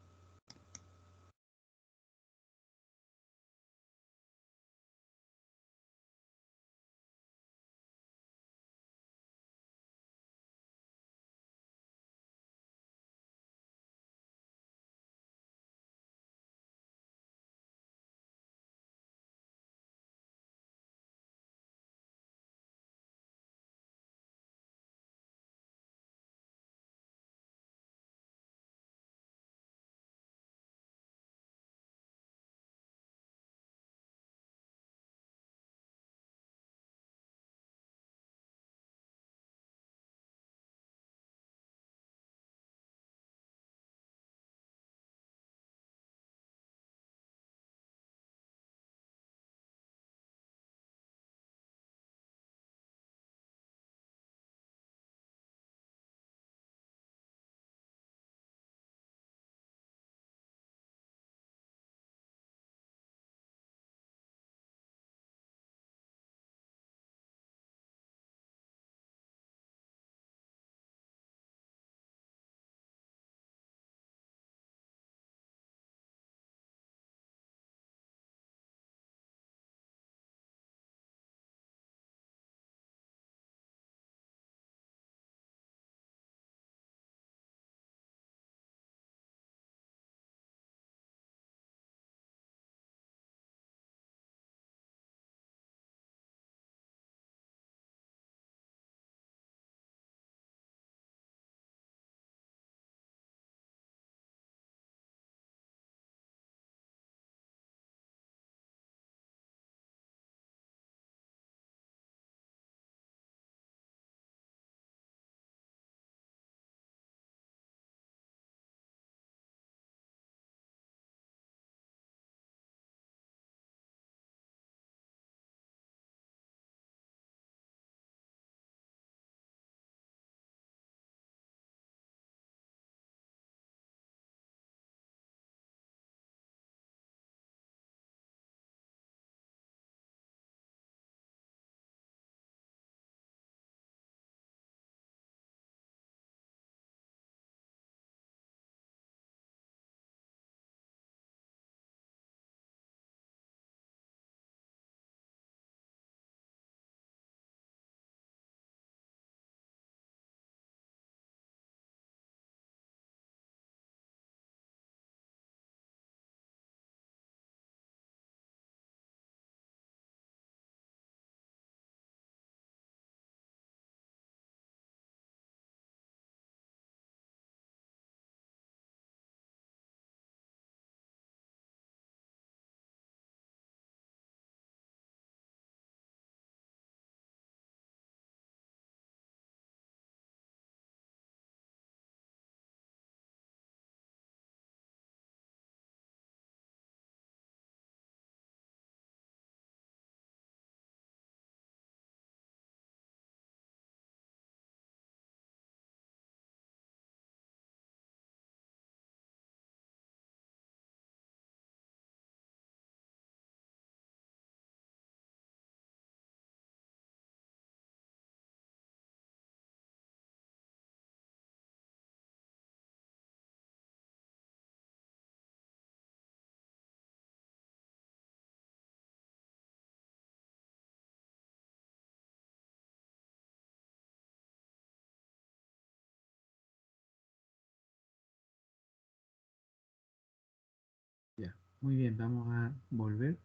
Ya, muy bien, vamos a volver.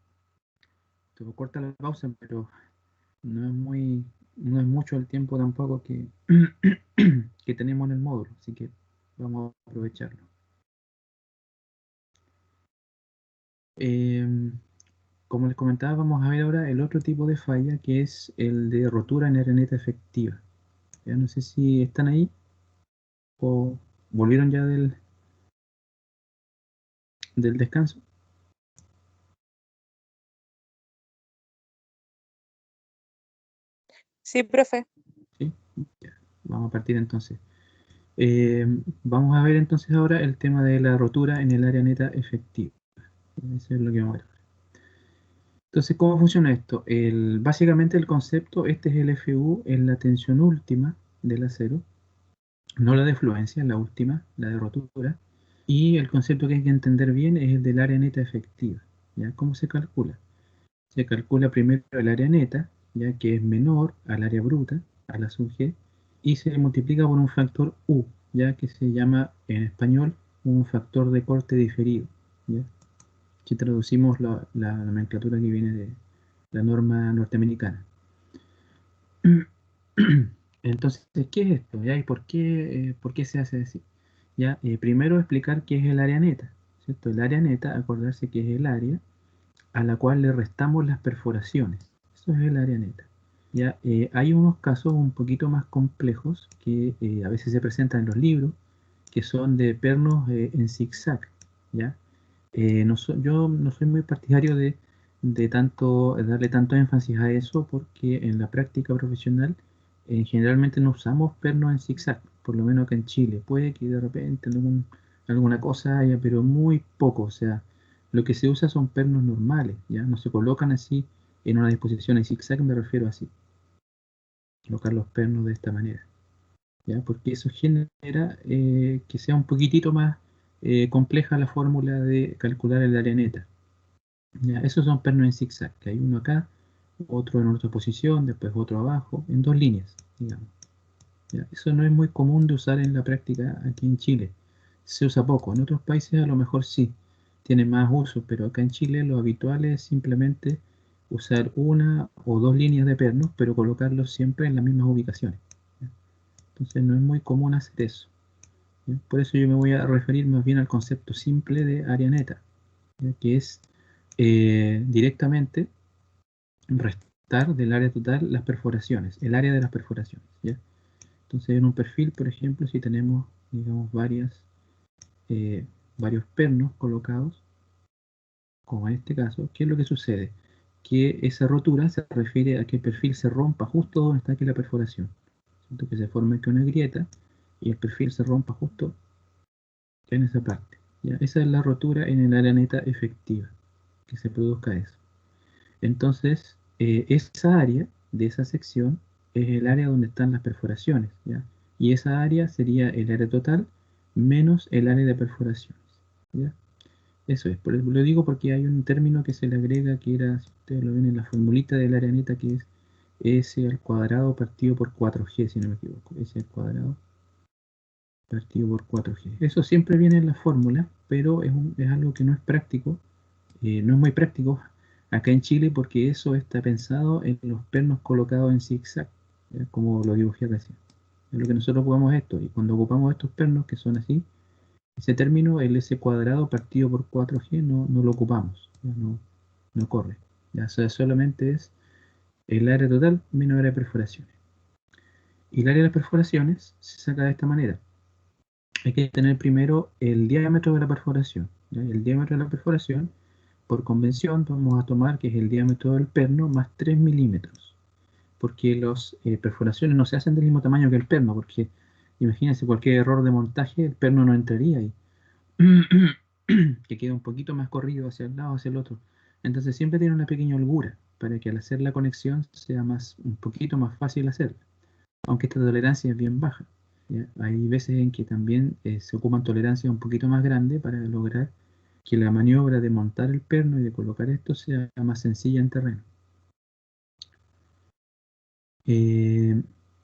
Estuvo corta la pausa, pero no es mucho el tiempo tampoco que, que tenemos en el módulo, así que vamos a aprovecharlo. Como les comentaba, vamos a ver ahora el otro tipo de falla, que es el de rotura en areneta efectiva. Ya no sé si están ahí o volvieron ya del descanso. Sí, profe. ¿Sí? Ya, vamos a partir entonces. Vamos a ver entonces ahora el tema de la rotura en el área neta efectiva. Eso es lo que vamos a ver. Entonces, ¿cómo funciona esto? Básicamente el concepto, este es el FU, es la tensión última del acero, no la de fluencia, la última, la de rotura. Y el concepto que hay que entender bien es el del área neta efectiva. ¿Ya? ¿Cómo se calcula? Se calcula primero el área neta, ya que es menor al área bruta, a la sub G, y se multiplica por un factor U, ya que se llama en español un factor de corte diferido. ¿Ya? Si traducimos la nomenclatura que viene de la norma norteamericana. Entonces, ¿qué es esto? ¿Ya? ¿Y por qué se hace así? ¿Ya? Primero explicar qué es el área neta, ¿cierto? El área neta, acordarse que es el área a la cual le restamos las perforaciones. Eso es el área neta. ¿Ya? Hay unos casos un poquito más complejos que a veces se presentan en los libros, que son de pernos en zigzag. ¿Ya? Yo no soy muy partidario de darle tanto énfasis a eso porque en la práctica profesional generalmente no usamos pernos en zigzag, por lo menos acá en Chile. Puede que de repente alguna cosa haya, pero muy poco. O sea, lo que se usa son pernos normales, ¿ya? No se colocan así en una disposición en zigzag, me refiero así. Colocar los pernos de esta manera, ¿ya? Porque eso genera que sea un poquitito más compleja la fórmula de calcular el área neta. ¿Ya? Esos son pernos en zigzag, que hay uno acá, otro en otra posición, después otro abajo, en dos líneas, digamos. ¿Ya? Eso no es muy común de usar en la práctica aquí en Chile. Se usa poco. En otros países a lo mejor sí, tiene más uso, pero acá en Chile lo habitual es simplemente usar una o dos líneas de pernos, pero colocarlos siempre en las mismas ubicaciones. ¿Ya? Entonces no es muy común hacer eso. ¿Ya? Por eso yo me voy a referir más bien al concepto simple de área neta, ¿ya? Que es directamente restar del área total las perforaciones, el área de las perforaciones. ¿Ya? Entonces en un perfil, por ejemplo, si tenemos, digamos, varios pernos colocados, como en este caso, ¿qué es lo que sucede? Que esa rotura se refiere a que el perfil se rompa justo donde está aquí la perforación. ¿Cierto? Que se forme aquí una grieta y el perfil se rompa justo en esa parte. ¿Ya? Esa es la rotura en el área neta efectiva, que se produzca eso. Entonces, esa área de esa sección es el área donde están las perforaciones, ¿ya? Y esa área sería el área total menos el área de perforaciones, ¿ya? Eso es, lo digo porque hay un término que se le agrega que era, si ustedes lo ven en la formulita del área neta, que es S al cuadrado partido por 4G, si no me equivoco, S al cuadrado partido por 4G. Eso siempre viene en la fórmula, pero es algo que no es práctico, no es muy práctico acá en Chile porque eso está pensado en los pernos colocados en zigzag, ¿ya? Como lo dibujé recién. Es lo que nosotros ocupamos esto, y cuando ocupamos estos pernos que son así, ese término, el S cuadrado partido por 4G, no lo ocupamos, ya no corre. Ya, o sea, solamente es el área total menos área de perforaciones. Y el área de perforaciones se saca de esta manera. Hay que tener primero el diámetro de la perforación, ¿ya? El diámetro de la perforación, por convención, vamos a tomar que es el diámetro del perno más 3 milímetros. Porque las perforaciones no se hacen del mismo tamaño que el perno, porque imagínense cualquier error de montaje, el perno no entraría ahí. Que queda un poquito más corrido hacia el lado, hacia el otro. Entonces siempre tiene una pequeña holgura para que al hacer la conexión sea un poquito más fácil hacerla, aunque esta tolerancia es bien baja, ¿ya? Hay veces en que también se ocupan tolerancias un poquito más grandes para lograr que la maniobra de montar el perno y de colocar esto sea más sencilla en terreno.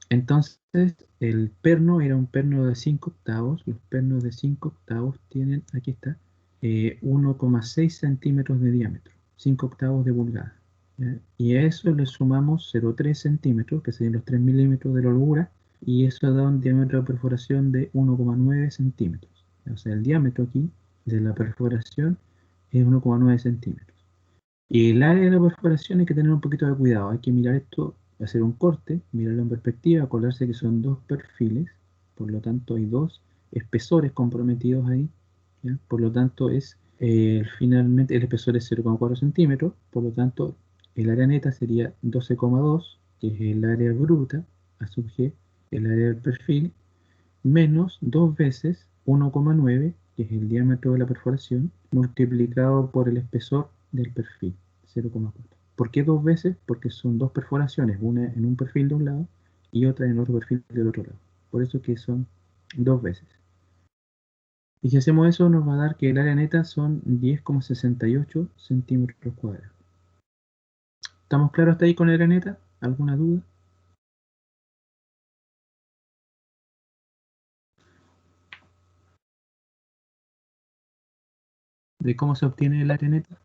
Entonces, el perno era un perno de 5 octavos. Los pernos de 5 octavos tienen, aquí está, 1,6 centímetros de diámetro, 5 octavos de pulgada, ¿ya? Y a eso le sumamos 0,3 centímetros, que serían los 3 milímetros de la holgura, y eso da un diámetro de perforación de 1,9 centímetros. O sea, el diámetro aquí de la perforación es 1,9 centímetros. Y el área de la perforación hay que tener un poquito de cuidado. Hay que mirar esto, hacer un corte, mirarlo en perspectiva, acordarse que son dos perfiles, por lo tanto hay dos espesores comprometidos ahí, ¿ya? Por lo tanto finalmente el espesor es 0,4 centímetros, por lo tanto el área neta sería 12,2, que es el área bruta, a sub G, el área del perfil, menos 2 veces 1,9, que es el diámetro de la perforación, multiplicado por el espesor del perfil, 0,4. ¿Por qué dos veces? Porque son dos perforaciones, una en un perfil de un lado y otra en otro perfil del otro lado. Por eso que son dos veces. Y si hacemos eso nos va a dar que el área neta son 10,68 centímetros cuadrados. ¿Estamos claros hasta ahí con el área neta? ¿Alguna duda? ¿De cómo se obtiene el área neta?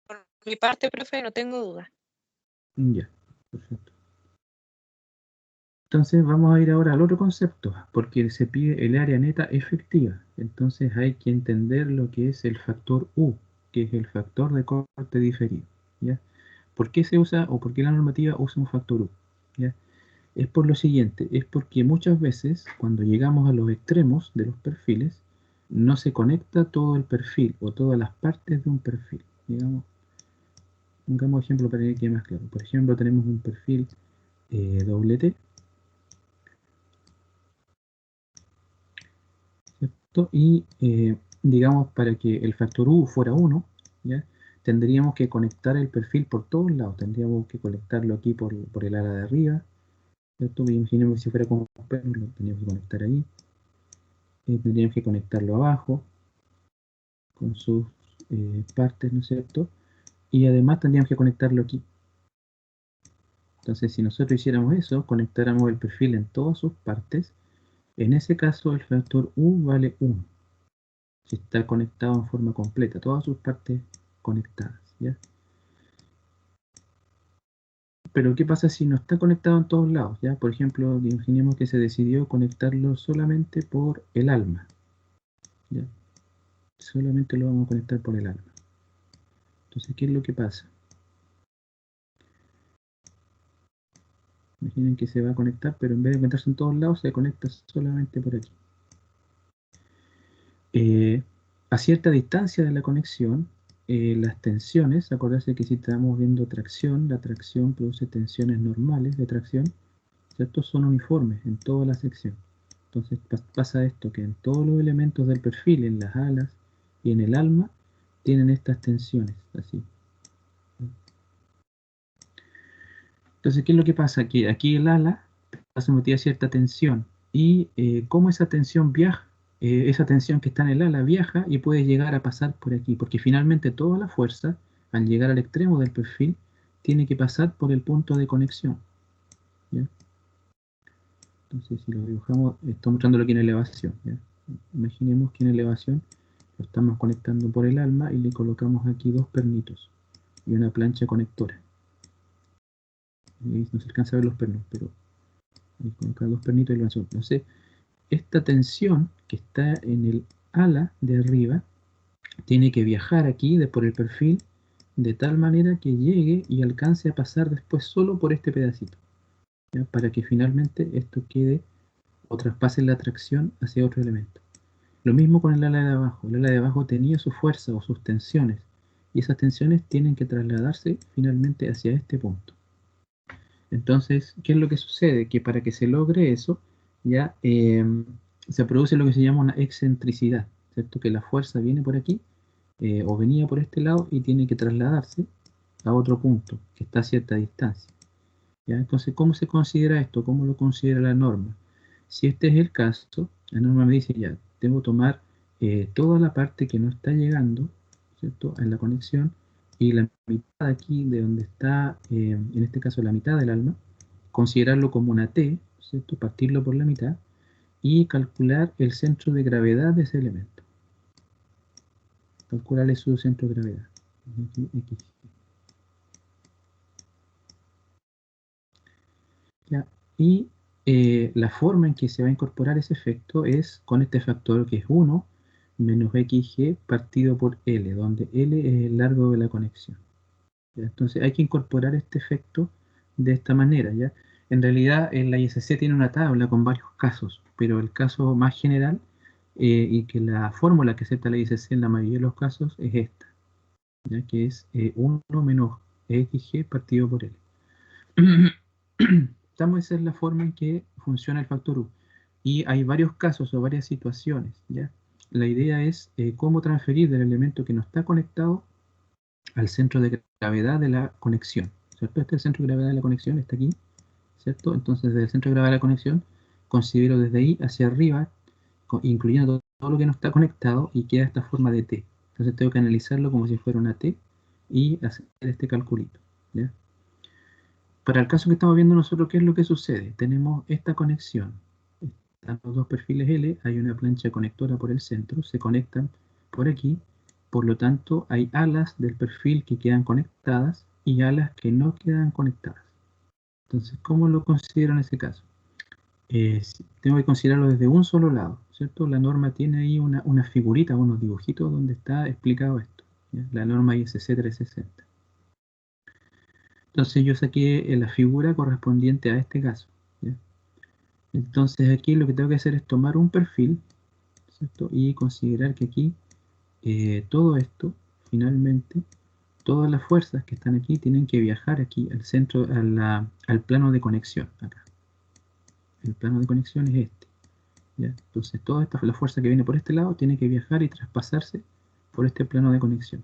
Por mi parte, profe, no tengo duda. Ya, perfecto. Entonces vamos a ir ahora al otro concepto, porque se pide el área neta efectiva. Entonces hay que entender lo que es el factor U, que es el factor de corte diferido. ¿Ya? ¿Por qué se usa o por qué la normativa usa un factor U? ¿Ya? Es por lo siguiente, es porque muchas veces cuando llegamos a los extremos de los perfiles, no se conecta todo el perfil o todas las partes de un perfil. Digamos, pongamos ejemplo para que quede más claro. Por ejemplo, tenemos un perfil doble T, ¿cierto? Y digamos, para que el factor U fuera 1, ¿ya? Tendríamos que conectar el perfil por todos lados. Tendríamos que conectarlo aquí por el ala de arriba, ¿cierto? Imaginemos que si fuera con un perno, lo tendríamos que conectar ahí. Tendríamos que conectarlo abajo con sus partes, ¿no es cierto? Y además tendríamos que conectarlo aquí. Entonces, si nosotros hiciéramos eso, conectáramos el perfil en todas sus partes, en ese caso el factor U vale 1. Si está conectado en forma completa, todas sus partes conectadas, ¿ya? Pero ¿qué pasa si no está conectado en todos lados? ¿Ya? Por ejemplo, imaginemos que se decidió conectarlo solamente por el alma, ¿ya? Solamente lo vamos a conectar por el alma. Entonces, ¿qué es lo que pasa? Imaginen que se va a conectar, pero en vez de conectarse en todos lados, se conecta solamente por aquí. A cierta distancia de la conexión, las tensiones, acordarse que si estamos viendo tracción, la tracción produce tensiones normales de tracción, ¿cierto? Son uniformes en toda la sección. Entonces pasa esto, que en todos los elementos del perfil, en las alas y en el alma, tienen estas tensiones, así. Entonces, ¿qué es lo que pasa? Que aquí el ala está sometida a cierta tensión y cómo esa tensión viaja, esa tensión que está en el ala viaja y puede llegar a pasar por aquí, porque finalmente toda la fuerza, al llegar al extremo del perfil, tiene que pasar por el punto de conexión, ¿ya? Entonces, si lo dibujamos, estoy mostrándolo aquí en elevación, ¿ya? Imaginemos que en elevación lo estamos conectando por el alma y le colocamos aquí dos pernitos y una plancha conectora. Ahí no se alcanza a ver los pernos, pero ahí colocar dos pernitos y lo hacemos. Entonces, esta tensión que está en el ala de arriba tiene que viajar aquí por el perfil de tal manera que llegue y alcance a pasar después solo por este pedacito, ¿ya? Para que finalmente esto quede o traspase la tracción hacia otro elemento. Lo mismo con el ala de abajo. El ala de abajo tenía su fuerza o sus tensiones y esas tensiones tienen que trasladarse finalmente hacia este punto. Entonces, ¿qué es lo que sucede? Que para que se logre eso, ya se produce lo que se llama una excentricidad, ¿cierto? Que la fuerza viene por aquí, o venía por este lado, y tiene que trasladarse a otro punto, que está a cierta distancia, ¿ya? Entonces, ¿cómo se considera esto? ¿Cómo lo considera la norma? Si este es el caso, la norma me dice, ya, debo tomar toda la parte que no está llegando, ¿cierto?, en la conexión, y la mitad aquí de donde está, en este caso la mitad del alma, considerarlo como una T, ¿cierto?, partirlo por la mitad, y calcular el centro de gravedad de ese elemento. Calcularle su centro de gravedad. X. ¿Ya? Y la forma en que se va a incorporar ese efecto es con este factor que es 1 menos XG partido por L, donde L es el largo de la conexión, ¿ya? Entonces hay que incorporar este efecto de esta manera, ¿ya? En realidad en la ISC tiene una tabla con varios casos, pero el caso más general y que la fórmula que acepta la ISC en la mayoría de los casos es esta, ¿ya? Que es 1 menos XG partido por L. Esa es la forma en que funciona el factor U. Y hay varios casos o varias situaciones, ¿ya? La idea es cómo transferir del elemento que no está conectado al centro de gravedad de la conexión, ¿cierto? Este es el centro de gravedad de la conexión, está aquí, ¿cierto? Entonces, desde el centro de gravedad de la conexión, considero desde ahí hacia arriba, incluyendo todo lo que no está conectado, y queda esta forma de T. Entonces tengo que analizarlo como si fuera una T y hacer este calculito, ¿ya? Para el caso que estamos viendo nosotros, ¿qué es lo que sucede? Tenemos esta conexión. Están los dos perfiles L, hay una plancha conectora por el centro, se conectan por aquí, por lo tanto hay alas del perfil que quedan conectadas y alas que no quedan conectadas. Entonces, ¿cómo lo considero en ese caso? Tengo que considerarlo desde un solo lado, ¿cierto? La norma tiene ahí una figurita, unos dibujitos donde está explicado esto, ¿ya? La norma ISC 360. Entonces yo saqué la figura correspondiente a este caso, ¿ya? Entonces aquí lo que tengo que hacer es tomar un perfil, ¿cierto? Y considerar que aquí todo esto, finalmente, todas las fuerzas que están aquí tienen que viajar aquí al centro, al plano de conexión, acá. El plano de conexión es este, ¿ya? Entonces toda la fuerza que viene por este lado tiene que viajar y traspasarse por este plano de conexión.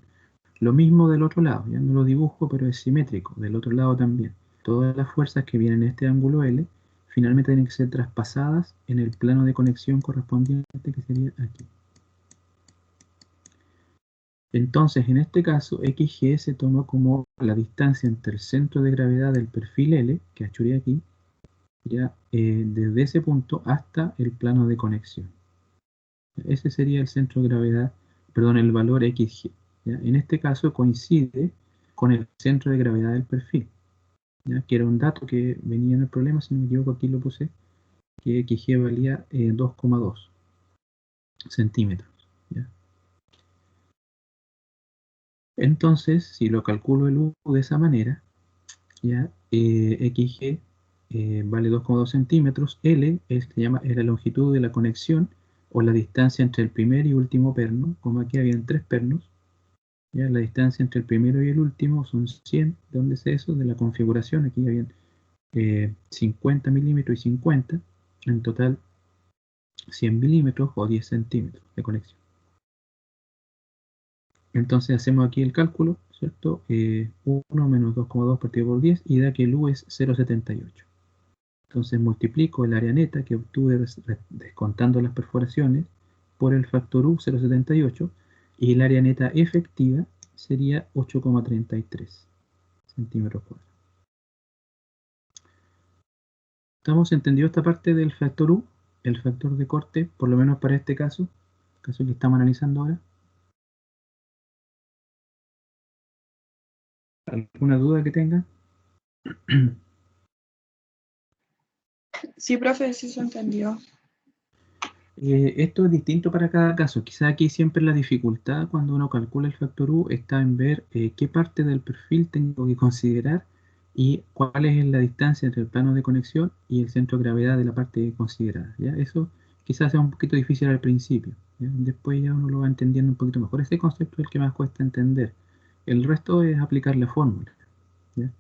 Lo mismo del otro lado, ya no lo dibujo, pero es simétrico, del otro lado también. Todas las fuerzas que vienen en este ángulo L finalmente tienen que ser traspasadas en el plano de conexión correspondiente, que sería aquí. Entonces, en este caso, XG se toma como la distancia entre el centro de gravedad del perfil L, que achuré aquí, ya desde ese punto hasta el plano de conexión. Ese sería el centro de gravedad, perdón, el valor XG, ¿ya? En este caso coincide con el centro de gravedad del perfil, ¿ya? Que era un dato que venía en el problema, si no me equivoco aquí lo puse, que XG valía 2,2 centímetros, ¿ya? Entonces, si lo calculo el U de esa manera, ¿ya? XG vale 2,2 centímetros, L es la longitud de la conexión o la distancia entre el primer y último perno, como aquí habían 3 pernos, ¿ya? La distancia entre el primero y el último son 100, ¿de dónde es eso? De la configuración, aquí habían 50 milímetros y 50, en total 100 milímetros o 10 centímetros de conexión. Entonces hacemos aquí el cálculo, ¿cierto? 1 menos 2,2 partido por 10 y da que el U es 0,78. Entonces multiplico el área neta que obtuve descontando las perforaciones por el factor U 0,78 y el área neta efectiva sería 8,33 centímetros cuadrados. ¿Estamos entendido esta parte del factor U? El factor de corte, por lo menos para este caso que estamos analizando ahora. ¿Alguna duda que tenga? Sí, profe, sí se entendió. Esto es distinto para cada caso. Quizá aquí siempre la dificultad cuando uno calcula el factor U está en ver qué parte del perfil tengo que considerar y cuál es la distancia entre el plano de conexión y el centro de gravedad de la parte considerada, ¿ya? Eso quizás sea un poquito difícil al principio, ¿ya? Después ya uno lo va entendiendo un poquito mejor. Ese concepto es el que más cuesta entender. El resto es aplicar la fórmula, ¿ya?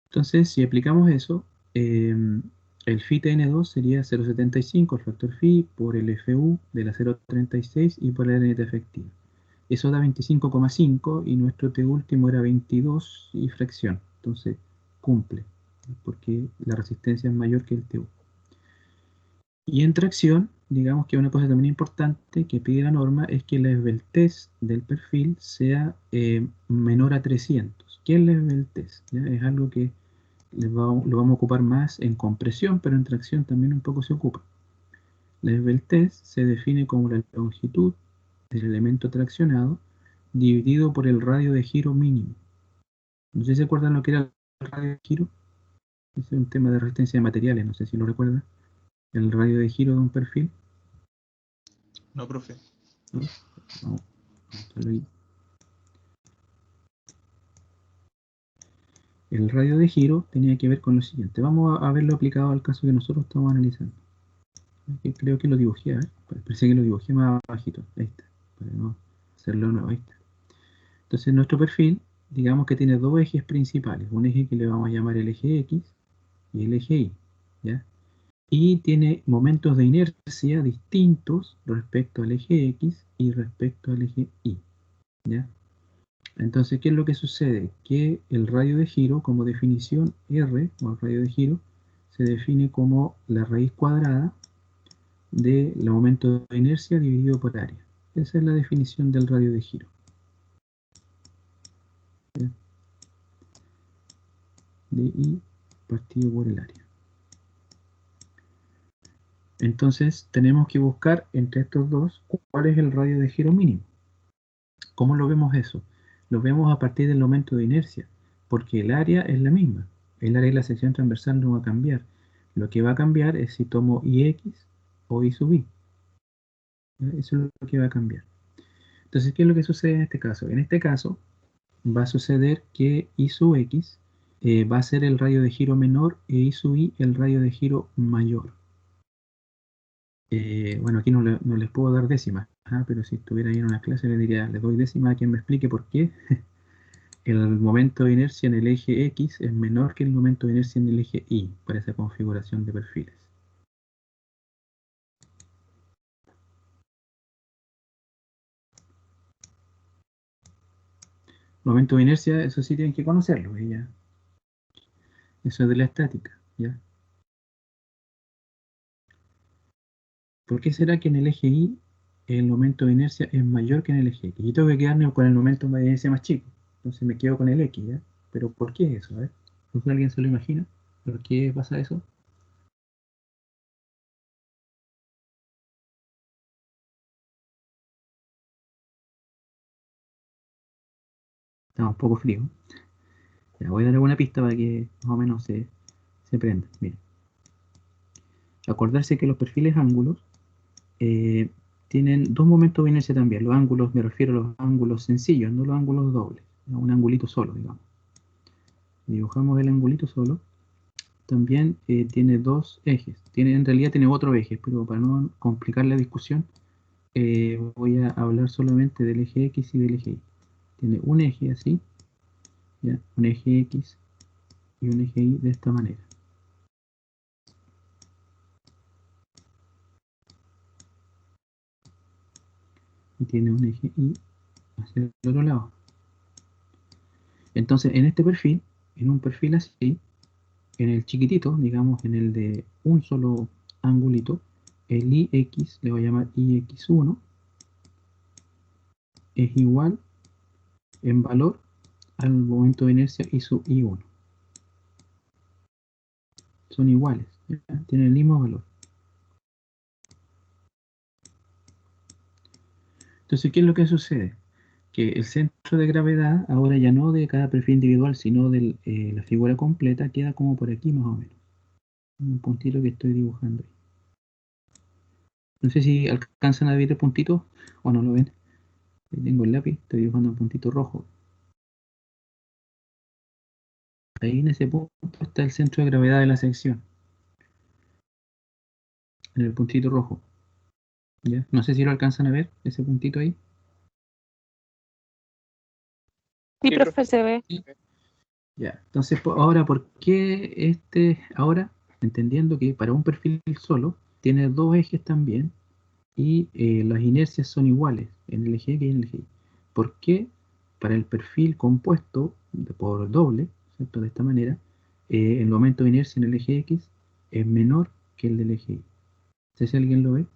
Entonces, si aplicamos eso, el phi TN2 sería 0,75, el factor phi, por el FU de la 0,36 y por la neta efectiva. Eso da 25,5 y nuestro T último era 22 y fracción. Entonces, cumple, porque la resistencia es mayor que el TU. Y en tracción, digamos que una cosa también importante que pide la norma es que la esbeltez del perfil sea menor a 300. ¿Qué es la esbeltez? ¿Ya? Es algo que lo vamos a ocupar más en compresión, pero en tracción también un poco se ocupa. La esbeltez se define como la longitud del elemento traccionado dividido por el radio de giro mínimo. No sé si se acuerdan lo que era el radio de giro. Ese es un tema de resistencia de materiales, no sé si lo recuerdan. El radio de giro de un perfil. No, profe. ¿No? Vamos a verlo ahí. El radio de giro tenía que ver con lo siguiente. Vamos a verlo aplicado al caso que nosotros estamos analizando. Creo que lo dibujé, a ver. Parece que lo dibujé más bajito. Ahí está. Para no hacerlo nuevo. Ahí está. Entonces nuestro perfil, digamos que tiene dos ejes principales. Un eje que le vamos a llamar el eje X y el eje Y, ¿ya? y tiene momentos de inercia distintos respecto al eje X y respecto al eje Y, ¿ya? Entonces, ¿qué es lo que sucede? Que el radio de giro, como definición R, o el radio de giro, se define como la raíz cuadrada del momento de inercia dividido por área. Esa es la definición del radio de giro. ¿Ya? De I partido por el área. Entonces, tenemos que buscar entre estos dos cuál es el radio de giro mínimo. ¿Cómo lo vemos eso? Lo vemos a partir del momento de inercia, porque el área es la misma. El área de la sección transversal no va a cambiar. Lo que va a cambiar es si tomo IX o I sub I. Eso es lo que va a cambiar. Entonces, ¿qué es lo que sucede en este caso? En este caso, va a suceder que I sub X va a ser el radio de giro menor e I sub I el radio de giro mayor. Bueno, aquí no les puedo dar décimas, pero si estuviera ahí en una clase les diría, les doy décima a quien me explique por qué el momento de inercia en el eje X es menor que el momento de inercia en el eje Y para esa configuración de perfiles. Momento de inercia, eso sí tienen que conocerlo, ya. Eso es de la estática, ¿ya? ¿Por qué será que en el eje Y el momento de inercia es mayor que en el eje X? Yo tengo que quedarme con el momento de inercia más chico, entonces me quedo con el X, ¿ya? Pero ¿por qué es eso? A ver, ¿alguien se lo imagina? ¿Por qué pasa eso? Está un poco frío. Ya voy a dar alguna pista para que más o menos se prenda. Miren, acordarse que los perfiles ángulos tienen dos momentos de inercia también. Los ángulos, me refiero a los ángulos sencillos, no los ángulos dobles. Un angulito solo, digamos. Dibujamos el angulito solo. También tiene dos ejes. En realidad tiene otro eje, pero para no complicar la discusión, voy a hablar solamente del eje X y del eje Y. Tiene un eje así, ¿ya? Un eje X y un eje Y de esta manera. Y tiene un eje Y hacia el otro lado. Entonces, en este perfil, en un perfil así, en el chiquitito, digamos, en el de un solo angulito, el IX, le voy a llamar IX1, es igual en valor al momento de inercia I sub I1. Son iguales, ¿ya? Tienen el mismo valor. Entonces, ¿qué es lo que sucede? Que el centro de gravedad, ahora ya no de cada perfil individual, sino de la figura completa, queda como por aquí más o menos. Un puntito que estoy dibujando ahí. No sé si alcanzan a ver el puntito o no lo ven. Ahí tengo el lápiz, estoy dibujando un puntito rojo. Ahí en ese punto está el centro de gravedad de la sección. En el puntito rojo. ¿Ya? No sé si lo alcanzan a ver, ese puntito ahí. Sí, Sí, profe, se ve. Ya. Entonces, ahora, ¿por qué ahora, entendiendo que para un perfil solo, tiene dos ejes también, y las inercias son iguales en el eje X y en el eje Y? ¿Por qué para el perfil compuesto por doble, ¿cierto? De esta manera, el momento de inercia en el eje X es menor que el del eje Y? No sé si alguien lo ve.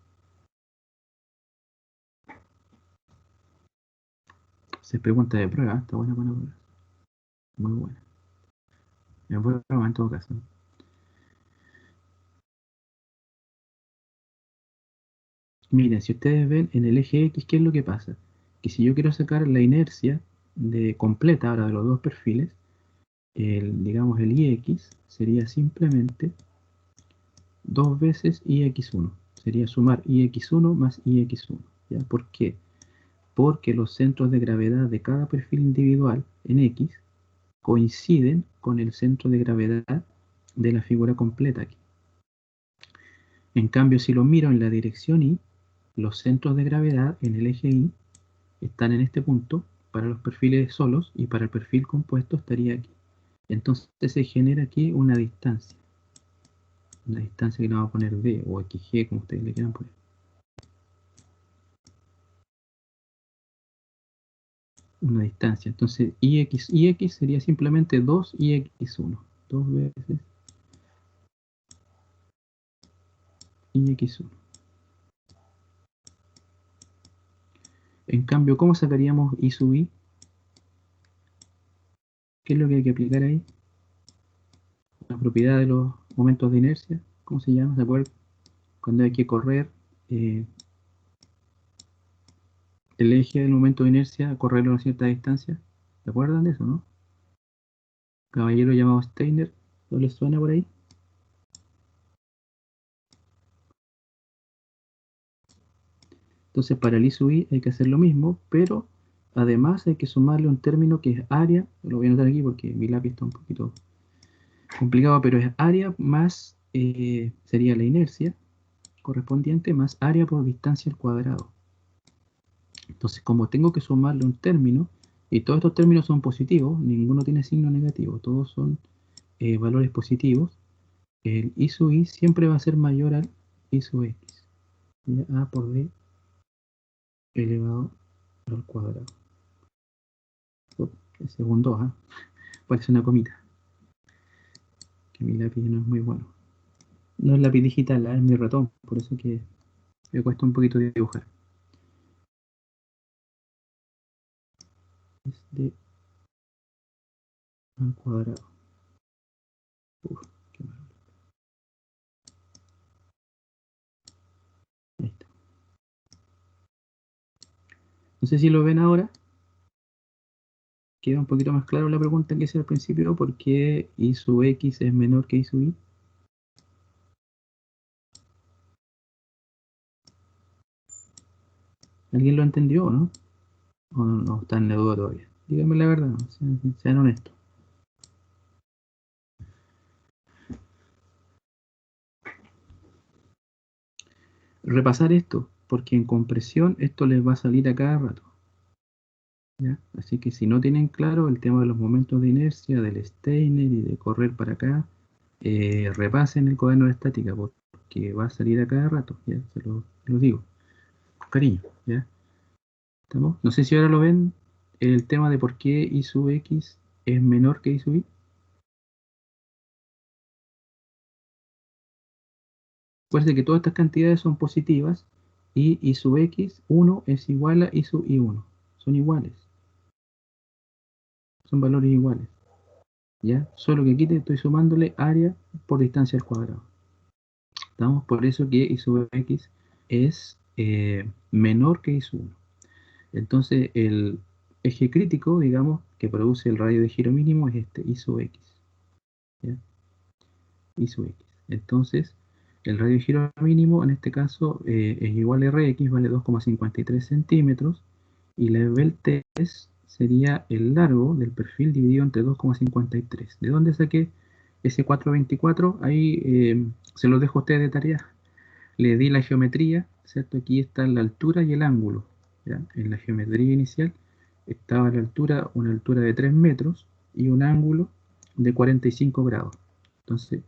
Se pregunta de prueba, está buena, buena, buena. Muy buena. Me voy a probar en todo caso. Miren, si ustedes ven en el eje X, ¿qué es lo que pasa? Que si yo quiero sacar la inercia completa ahora de los dos perfiles, digamos el IX sería simplemente dos veces IX1. Sería sumar IX1 más IX1. ¿Ya? ¿Por qué? Porque los centros de gravedad de cada perfil individual en X coinciden con el centro de gravedad de la figura completa aquí. En cambio, si lo miro en la dirección Y, los centros de gravedad en el eje Y están en este punto para los perfiles solos y para el perfil compuesto estaría aquí. Entonces se genera aquí una distancia. una distancia que le vamos a poner D o XG, como ustedes le quieran poner. Una distancia. Entonces, IX sería simplemente 2IX1. 2 veces IX1. En cambio, ¿cómo sacaríamos I sub I? ¿Qué es lo que hay que aplicar ahí? La propiedad de los momentos de inercia. ¿Cómo se llama? ¿Se acuerdan? Cuando hay que correr el eje del momento de inercia, correrlo a una cierta distancia. ¿Se acuerdan de eso, no? Caballero llamado Steiner. ¿No les suena por ahí? Entonces para el I sub I hay que hacer lo mismo, pero además hay que sumarle un término que es área. Lo voy a anotar aquí porque mi lápiz está un poquito complicado, pero es área más, sería la inercia correspondiente, más área por distancia al cuadrado. Entonces, como tengo que sumarle un término, y todos estos términos son positivos, ninguno tiene signo negativo, todos son valores positivos, el I sub I siempre va a ser mayor al I sub X. A por D elevado al cuadrado. El segundo A, parece una comita, que mi lápiz no es muy bueno. No es lápiz digital, es mi ratón, por eso que me cuesta un poquito dibujar. Es D al cuadrado. Uf, qué mal. Ahí está. No sé si lo ven ahora. Queda un poquito más claro la pregunta que hice al principio, ¿por qué I sub X es menor que I sub I? ¿Alguien lo entendió o no? ¿O no está en la duda todavía? Díganme la verdad, sean honestos. Repasar esto, porque en compresión esto les va a salir a cada rato. ¿Ya? Así que si no tienen claro el tema de los momentos de inercia, del Steiner y de correr para acá, repasen el cuaderno de estática, porque va a salir a cada rato, ya se lo digo, con cariño, ¿ya? ¿Estamos? No sé si ahora lo ven, el tema de por qué I sub X es menor que I sub I. Acuérdense que todas estas cantidades son positivas y I sub X 1 es igual a I sub I1. Son iguales. Son valores iguales. ¿Ya? Solo que aquí te estoy sumándole área por distancia al cuadrado. ¿Estamos? Por eso que I sub X es menor que I sub 1. Entonces el eje crítico, digamos, que produce el radio de giro mínimo es este, I sub X. ¿Ya? I sub X. Entonces, el radio de giro mínimo en este caso es igual a Rx, vale 2,53 centímetros, y la esbeltez sería el largo del perfil dividido entre 2,53. ¿De dónde saqué ese 424? Ahí se lo dejo a ustedes de tarea. Le di la geometría, ¿cierto? Aquí está la altura y el ángulo. ¿Ya? En la geometría inicial estaba la altura, una altura de 3 metros y un ángulo de 45 grados. Entonces,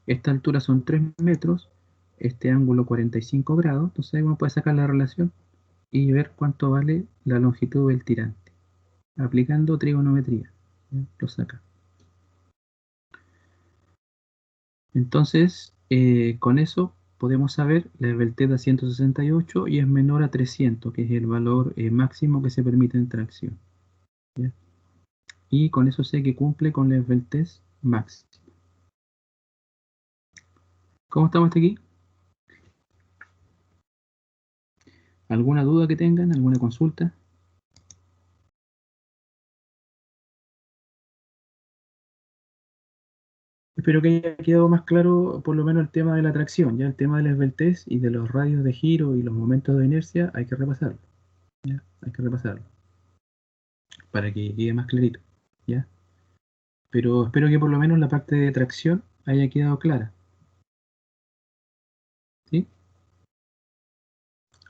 esta altura son 3 metros, este ángulo 45 grados, entonces uno puede sacar la relación y ver cuánto vale la longitud del tirante. Aplicando trigonometría, ¿ya? Lo saca. Entonces, con eso podemos saber la esbeltez da 168 y es menor a 300, que es el valor máximo que se permite en tracción. ¿Ya? Y con eso sé que cumple con la esbeltez máxima. ¿Cómo estamos hasta aquí? ¿Alguna duda que tengan? ¿Alguna consulta? Espero que haya quedado más claro por lo menos el tema de la tracción, ya el tema de la esbeltez y de los radios de giro y los momentos de inercia hay que repasarlo, ¿ya? Hay que repasarlo para que quede más clarito, ¿ya? Pero espero que por lo menos la parte de tracción haya quedado clara, ¿sí?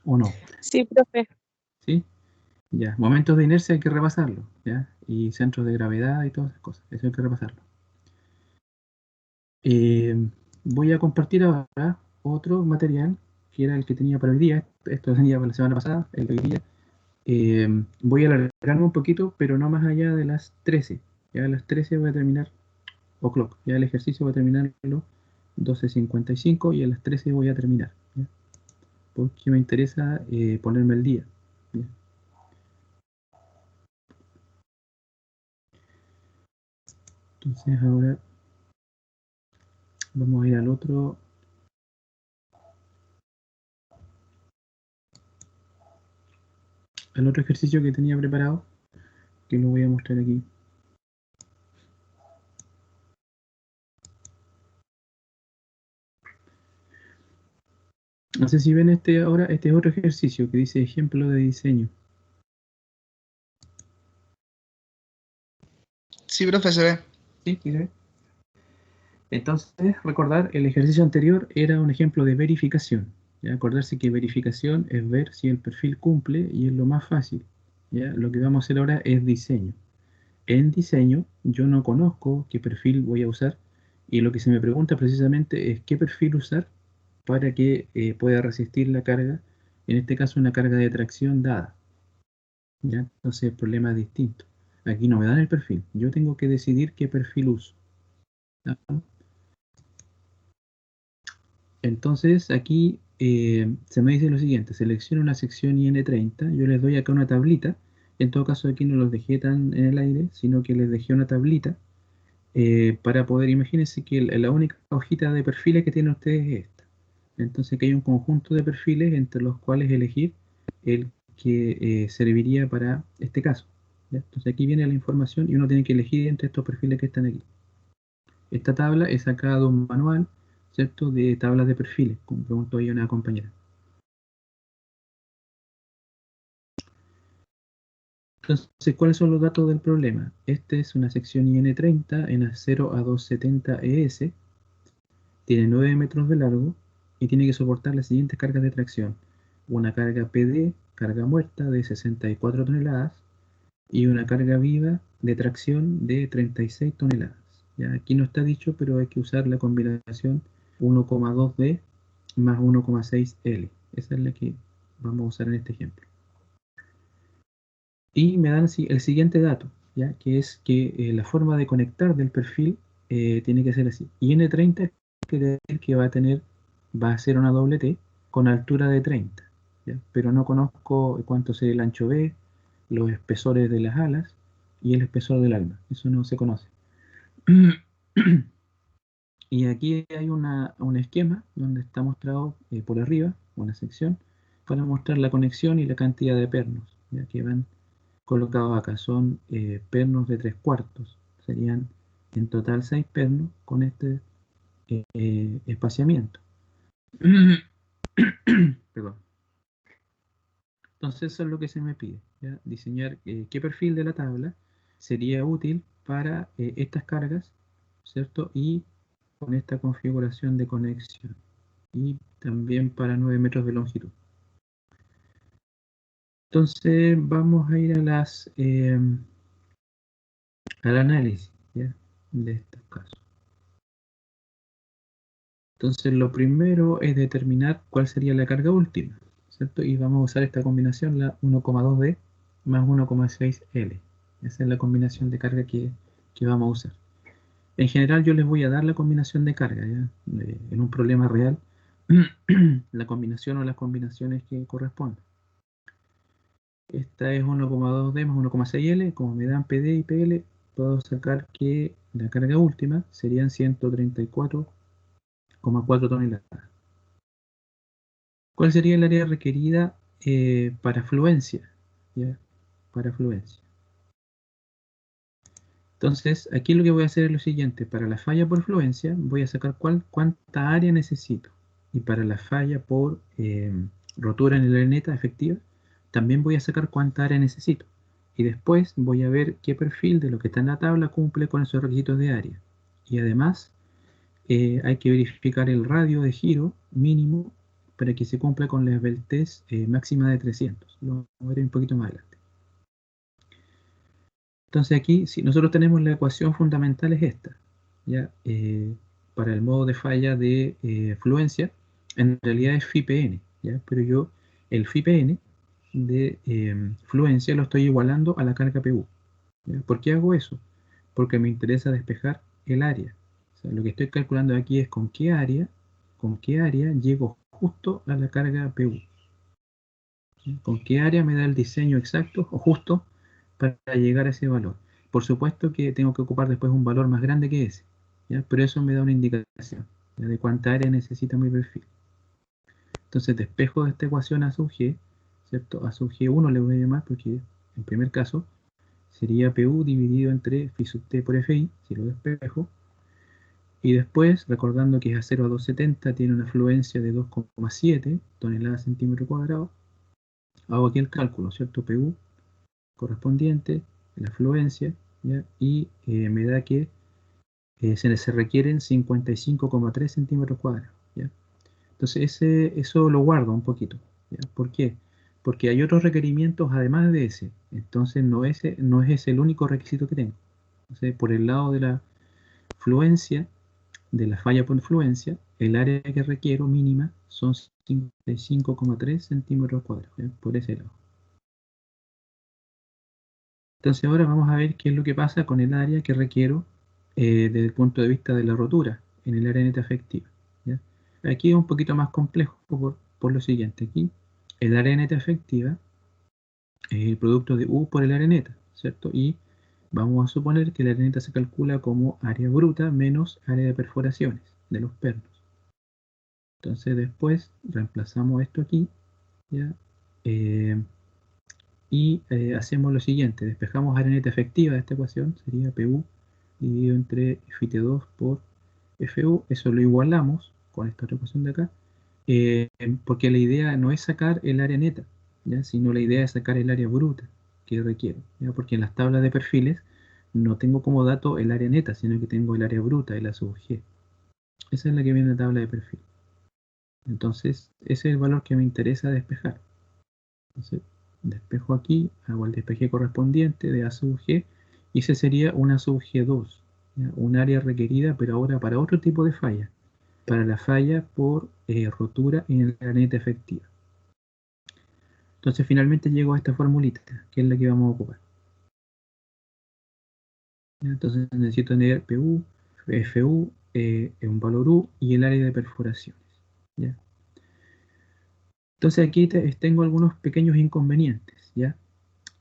¿O no? Sí, profe. ¿Sí? Ya, momentos de inercia hay que repasarlo, ¿ya? Y centros de gravedad y todas esas cosas, eso hay que repasarlo. Voy a compartir ahora otro material que era el que tenía para hoy día. Esto tenía para la semana pasada, el de hoy día. Voy a alargarme un poquito, pero no más allá de las 13. Ya a las 13 voy a terminar, o'clock. Ya el ejercicio voy a terminarlo 12:55 y a las 13 voy a terminar. ¿Ya? Porque me interesa ponerme al día. ¿Ya? Entonces ahora vamos a ir al otro ejercicio que tenía preparado, que lo voy a mostrar aquí. No sé si ven ahora, este es otro ejercicio que dice ejemplo de diseño. Sí, profe, se ve. ¿Sí? ¿Sí se ve? Entonces, recordar, el ejercicio anterior era un ejemplo de verificación. ¿Ya? Acordarse que verificación es ver si el perfil cumple y es lo más fácil. ¿Ya? Lo que vamos a hacer ahora es diseño. En diseño yo no conozco qué perfil voy a usar y lo que se me pregunta precisamente es qué perfil usar para que pueda resistir la carga, en este caso una carga de tracción dada. ¿Ya? Entonces el problema es distinto. Aquí no me dan el perfil, yo tengo que decidir qué perfil uso. ¿Ya? Entonces aquí se me dice lo siguiente, selecciono una sección IN30, yo les doy acá una tablita, en todo caso aquí no los dejé tan en el aire, sino que les dejé una tablita para poder, imagínense que la única hojita de perfiles que tienen ustedes es esta. Entonces aquí hay un conjunto de perfiles entre los cuales elegir el que serviría para este caso. ¿Ya? Entonces aquí viene la información y uno tiene que elegir entre estos perfiles que están aquí. Esta tabla es sacada de un manual, ¿cierto? De tablas de perfiles, como preguntó ahí una compañera. Entonces, ¿cuáles son los datos del problema? Este es una sección IN30 en acero A270 ES, tiene 9 metros de largo y tiene que soportar las siguientes cargas de tracción. Una carga PD, carga muerta de 64 toneladas y una carga viva de tracción de 36 toneladas. Ya, aquí no está dicho, pero hay que usar la combinación 1,2D más 1,6L. Esa es la que vamos a usar en este ejemplo. Y me dan el siguiente dato, ¿ya? Que es que la forma de conectar del perfil tiene que ser así. IN30 quiere decir que va a ser una doble T con altura de 30, ¿ya? Pero no conozco cuánto será el ancho B, los espesores de las alas y el espesor del alma. Eso no se conoce. Y aquí hay un esquema donde está mostrado por arriba, una sección, para mostrar la conexión y la cantidad de pernos, ya que van colocados acá. Son pernos de 3/4. Serían en total 6 pernos con este espaciamiento. Perdón. Entonces eso es lo que se me pide, ¿ya? Diseñar qué perfil de la tabla sería útil para estas cargas, ¿cierto? Y con esta configuración de conexión. Y también para 9 metros de longitud. Entonces vamos a ir al análisis, ¿ya? De estos casos. Entonces lo primero es determinar cuál sería la carga última, ¿cierto? Y vamos a usar esta combinación, la 1,2D más 1,6L. Esa es la combinación de carga que vamos a usar. En general yo les voy a dar la combinación de carga, ¿ya? En un problema real, la combinación o las combinaciones que correspondan. Esta es 1,2D más 1,6L. Como me dan PD y PL, puedo sacar que la carga última serían 134,4 toneladas. ¿Cuál sería el área requerida para fluencia? ¿Ya? Para fluencia. Entonces, aquí lo que voy a hacer es lo siguiente. Para la falla por fluencia, voy a sacar cuánta área necesito. Y para la falla por rotura en la neta efectiva, también voy a sacar cuánta área necesito. Y después voy a ver qué perfil de lo que está en la tabla cumple con esos requisitos de área. Y además, hay que verificar el radio de giro mínimo para que se cumpla con la esbeltez máxima de 300. Lo veré un poquito más adelante. Entonces aquí, si nosotros tenemos la ecuación fundamental es esta, ¿ya? para el modo de falla de fluencia, en realidad es FIPN, ¿ya? Pero yo el FIPN de fluencia lo estoy igualando a la carga PU. ¿Ya? ¿Por qué hago eso? Porque me interesa despejar el área. O sea, lo que estoy calculando aquí es con qué área llego justo a la carga PU. ¿Sí? Con qué área me da el diseño exacto o justo para llegar a ese valor. Por supuesto que tengo que ocupar después un valor más grande que ese, ¿ya? Pero eso me da una indicación, ¿ya? De cuánta área necesita mi perfil. Entonces despejo de esta ecuación A sub G, ¿cierto? A sub G1 le voy a llamar porque en primer caso sería PU dividido entre phi sub t por FI, si lo despejo. Y después, recordando que es A0 a 270, tiene una fluencia de 2,7 toneladas centímetro cuadrado, hago aquí el cálculo, ¿cierto? PU correspondiente, la fluencia, ¿ya? Y me da que se requieren 55,3 centímetros cuadrados, ¿ya? Entonces eso lo guardo un poquito, ¿ya? ¿Por qué? Porque hay otros requerimientos además de ese, entonces no es ese el único requisito que tengo. Entonces, por el lado de la fluencia, de la falla por fluencia, el área que requiero mínima son 55,3 centímetros cuadrados, ¿ya? Por ese lado. Entonces ahora vamos a ver qué es lo que pasa con el área que requiero desde el punto de vista de la rotura en el área neta efectiva, ¿ya? Aquí es un poquito más complejo por lo siguiente. Aquí el área neta efectiva es el producto de U por el área neta, ¿cierto? Y vamos a suponer que el área neta se calcula como área bruta menos área de perforaciones de los pernos. Entonces después reemplazamos esto aquí, ¿ya? Hacemos lo siguiente, despejamos área neta efectiva de esta ecuación, sería PU dividido entre FIT2 por FU, eso lo igualamos con esta otra ecuación de acá, porque la idea no es sacar el área neta, ¿ya? Sino la idea es sacar el área bruta que requiero, ¿ya? Porque en las tablas de perfiles no tengo como dato el área neta, sino que tengo el área bruta, el A sub G. Esa es la que viene en la tabla de perfil. Entonces, ese es el valor que me interesa despejar. Entonces, despejo aquí, hago el despeje correspondiente de A sub G, y ese sería una sub G2, ¿ya? Un área requerida, pero ahora para otro tipo de falla, para la falla por rotura en la neta efectiva. Entonces finalmente llego a esta formulita, que es la que vamos a ocupar. ¿Ya? Entonces necesito tener PU, FU, un valor U y el área de perforaciones, ¿ya? Entonces aquí tengo algunos pequeños inconvenientes, ¿ya?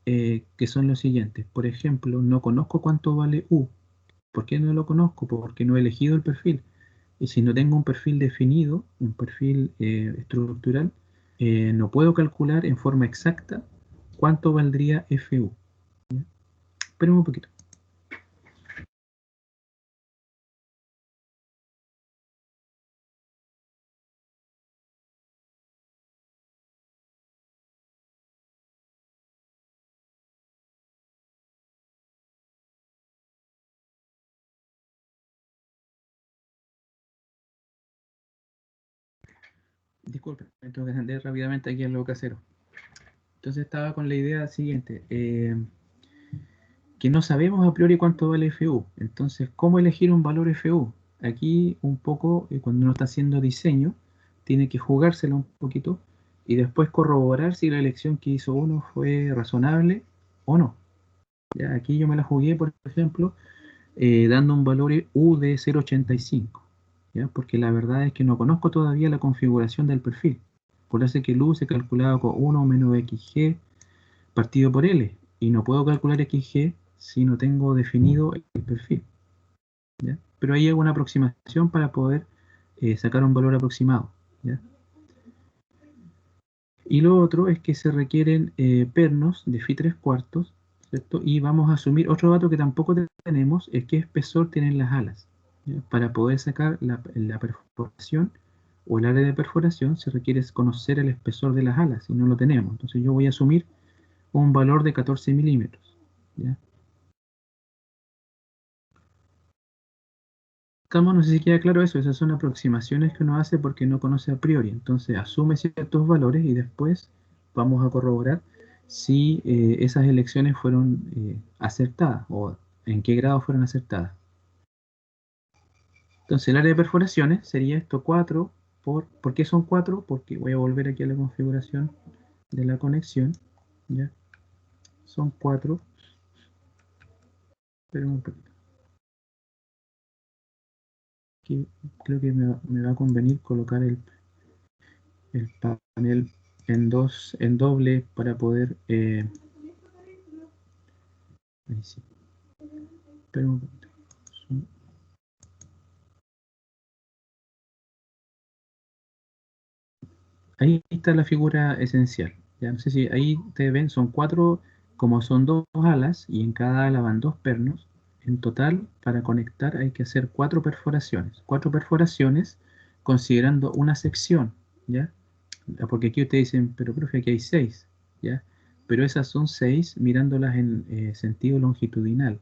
Que son los siguientes. Por ejemplo, no conozco cuánto vale U. ¿Por qué no lo conozco? Porque no he elegido el perfil. Y si no tengo un perfil definido, un perfil estructural, no puedo calcular en forma exacta cuánto valdría FU. ¿Ya? Esperemos un poquito. Disculpen, me tengo que atender rápidamente aquí en lo casero. Entonces estaba con la idea siguiente, que no sabemos a priori cuánto vale FU. Entonces, ¿cómo elegir un valor FU? Aquí un poco, cuando uno está haciendo diseño, tiene que jugárselo un poquito y después corroborar si la elección que hizo uno fue razonable o no. Ya, aquí yo me la jugué, por ejemplo, dando un valor U de 0,85, ¿ya? Porque la verdad es que no conozco todavía la configuración del perfil. Por eso es que el U se calculaba con 1 menos XG partido por L, y no puedo calcular XG si no tengo definido el perfil, ¿ya? Pero ahí hago una aproximación para poder sacar un valor aproximado, ¿ya? Y lo otro es que se requieren pernos de phi 3/4, ¿cierto? Y vamos a asumir otro dato que tampoco tenemos, es qué espesor tienen las alas, ¿ya? Para poder sacar la perforación o el área de perforación se requiere conocer el espesor de las alas y no lo tenemos. Entonces yo voy a asumir un valor de 14 milímetros, ¿ya? No sé si queda claro eso, esas son aproximaciones que uno hace porque no conoce a priori. Entonces asume ciertos valores y después vamos a corroborar si esas elecciones fueron acertadas o en qué grado fueron acertadas. Entonces el área de perforaciones sería esto 4 ¿por qué son 4? Porque voy a volver aquí a la configuración de la conexión, ¿ya? Son 4, pero un poquito. Aquí creo que me va a convenir colocar el panel en doble para poder ahí sí. Pero un poquito. Ahí está la figura esencial. Ya no sé si ahí ustedes ven, son 4, como son 2 alas y en cada ala van 2 pernos. En total, para conectar hay que hacer 4 perforaciones. 4 perforaciones considerando una sección, ¿ya? Porque aquí ustedes dicen, pero profe, aquí hay 6, ¿ya? Pero esas son 6 mirándolas en sentido longitudinal.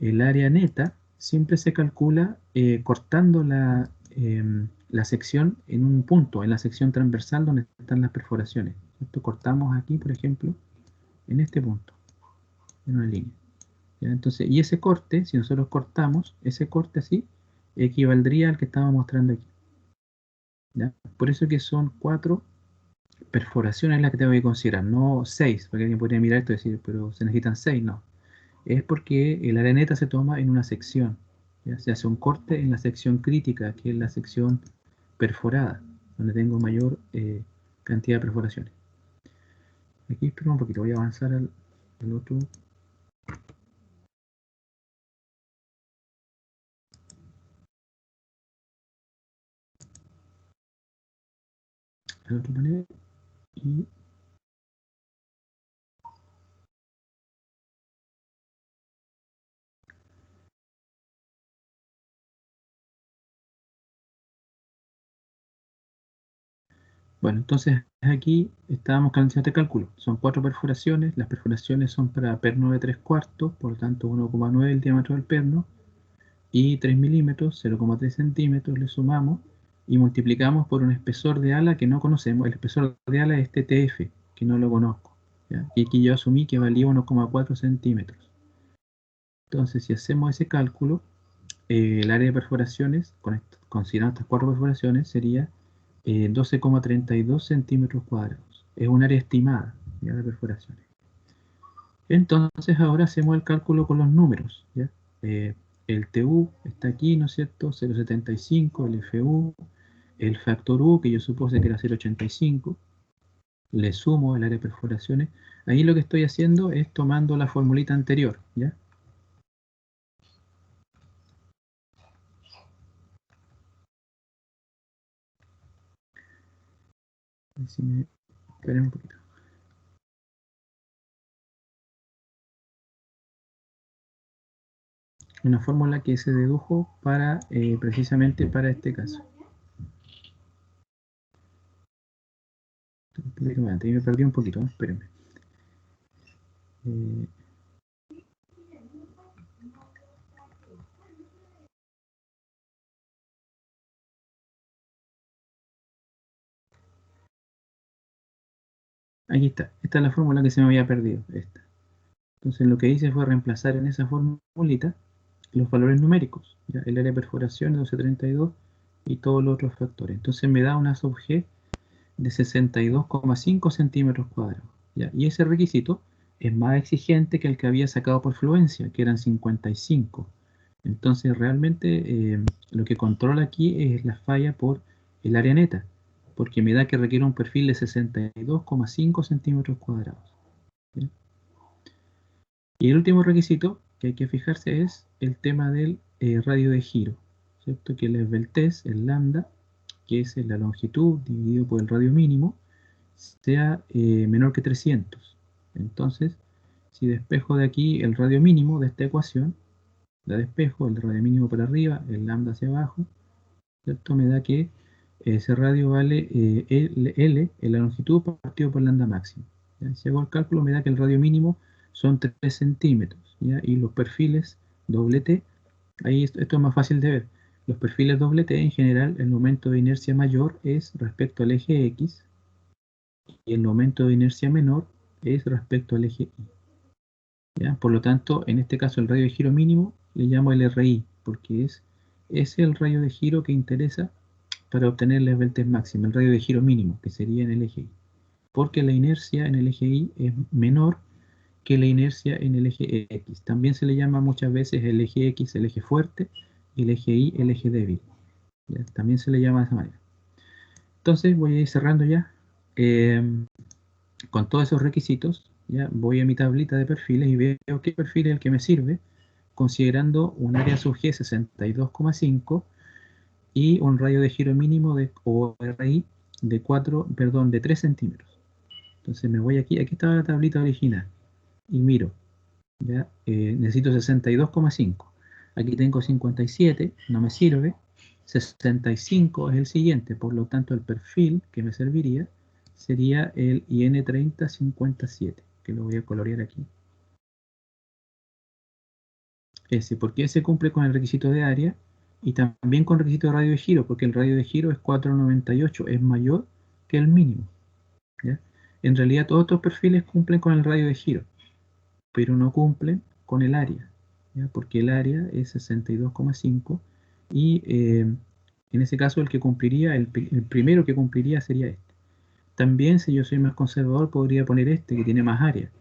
El área neta siempre se calcula cortando la sección en un punto, en la sección transversal donde están las perforaciones. Esto cortamos aquí, por ejemplo, en este punto, en una línea. ¿Ya? Entonces, y ese corte, si nosotros cortamos, ese corte así, equivaldría al que estaba mostrando aquí. ¿Ya? Por eso que son 4 perforaciones las que tengo que considerar, no 6, porque alguien podría mirar esto y decir, pero se necesitan 6, no. Es porque el área neta se toma en una sección, ¿ya? Se hace un corte en la sección crítica, que es la sección perforada, donde tengo mayor cantidad de perforaciones. Aquí espero un poquito, voy a avanzar al otro. Al otro panel y bueno, entonces aquí estábamos haciendo este cálculo. Son 4 perforaciones. Las perforaciones son para perno de 3/4, por lo tanto 1,9 el diámetro del perno. Y 3 milímetros, 0,3 centímetros, le sumamos y multiplicamos por un espesor de ala que no conocemos. El espesor de ala es TTF, que no lo conozco, ¿ya? Y aquí yo asumí que valía 1,4 centímetros. Entonces, si hacemos ese cálculo, el área de perforaciones, considerando estas 4 perforaciones, sería 12,32 centímetros cuadrados. Es un área estimada, ¿ya?, de perforaciones. Entonces ahora hacemos el cálculo con los números, ¿ya? El TU está aquí, ¿no es cierto? 0,75, el FU, el factor U, que yo supuse que era 0,85, le sumo el área de perforaciones. Ahí lo que estoy haciendo es tomando la formulita anterior, ¿ya? Esperen un poquito. Una fórmula que se dedujo para precisamente para este caso. Ahí me perdí un poquito, espérenme. Aquí está, esta es la fórmula que se me había perdido, esta. Entonces lo que hice fue reemplazar en esa formulita los valores numéricos, ¿ya? El área de perforación es 1232 y todos los otros factores. Entonces me da una sub-G de 62,5 centímetros cuadrados, ¿ya? Y ese requisito es más exigente que el que había sacado por fluencia, que eran 55. Entonces realmente lo que controla aquí es la falla por el área neta, porque me da que requiere un perfil de 62,5 centímetros cuadrados, ¿ya? Y el último requisito que hay que fijarse es el tema del radio de giro, ¿cierto? Que el esbeltez, el lambda, que es la longitud dividido por el radio mínimo, sea menor que 300. Entonces, si despejo de aquí el radio mínimo de esta ecuación, la despejo, el radio mínimo para arriba, el lambda hacia abajo, ¿cierto? Me da que ese radio vale L en la longitud partido por lambda máximo, ¿ya? Si hago el cálculo me da que el radio mínimo son 3 centímetros, ¿ya? Y los perfiles doble T, ahí esto es más fácil de ver. Los perfiles doble T en general, el momento de inercia mayor es respecto al eje X y el momento de inercia menor es respecto al eje Y, ¿ya? Por lo tanto, en este caso el radio de giro mínimo le llamo el RI porque es es el radio de giro que interesa para obtener la esbeltez máxima, el radio de giro mínimo, que sería en el eje Y. Porque la inercia en el eje Y es menor que la inercia en el eje X. También se le llama muchas veces el eje X el eje fuerte y el eje Y el eje débil. ¿Ya? También se le llama de esa manera. Entonces voy a ir cerrando ya. Con todos esos requisitos, ya voy a mi tablita de perfiles y veo qué perfil es el que me sirve, considerando un área sub G 62,5 y un radio de giro mínimo de ORI de 3 centímetros. Entonces me voy aquí estaba la tablita original y miro, ya necesito 62,5. Aquí tengo 57, no me sirve. 65 es el siguiente, por lo tanto el perfil que me serviría sería el IN 3057, que lo voy a colorear aquí. Ese, porque ese cumple con el requisito de área y también con el requisito de radio de giro, porque el radio de giro es 498, es mayor que el mínimo. ¿Ya? En realidad todos estos perfiles cumplen con el radio de giro, pero no cumplen con el área, ¿ya? Porque el área es 62,5 y en ese caso el que cumpliría, el primero que cumpliría sería este. También, si yo soy más conservador, podría poner este, que tiene más área.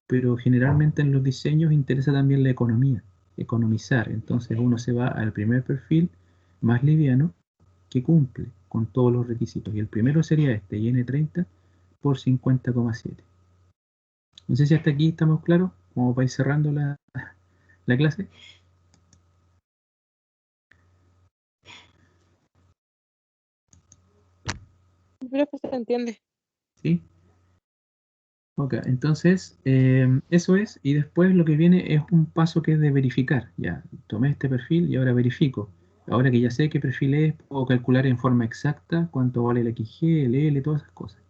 Pero generalmente en los diseños interesa también la economía, economizar. Entonces uno se va al primer perfil más liviano que cumple con todos los requisitos. Y el primero sería este, IN30 por 50,7. No sé si hasta aquí estamos claros, como para ir cerrando la clase. Profe, se entiende. ¿Sí? Ok, entonces eso es, y después lo que viene es un paso que es de verificar. Ya, tomé este perfil y ahora verifico. Ahora que ya sé qué perfil es, puedo calcular en forma exacta cuánto vale el XG, el L, todas esas cosas.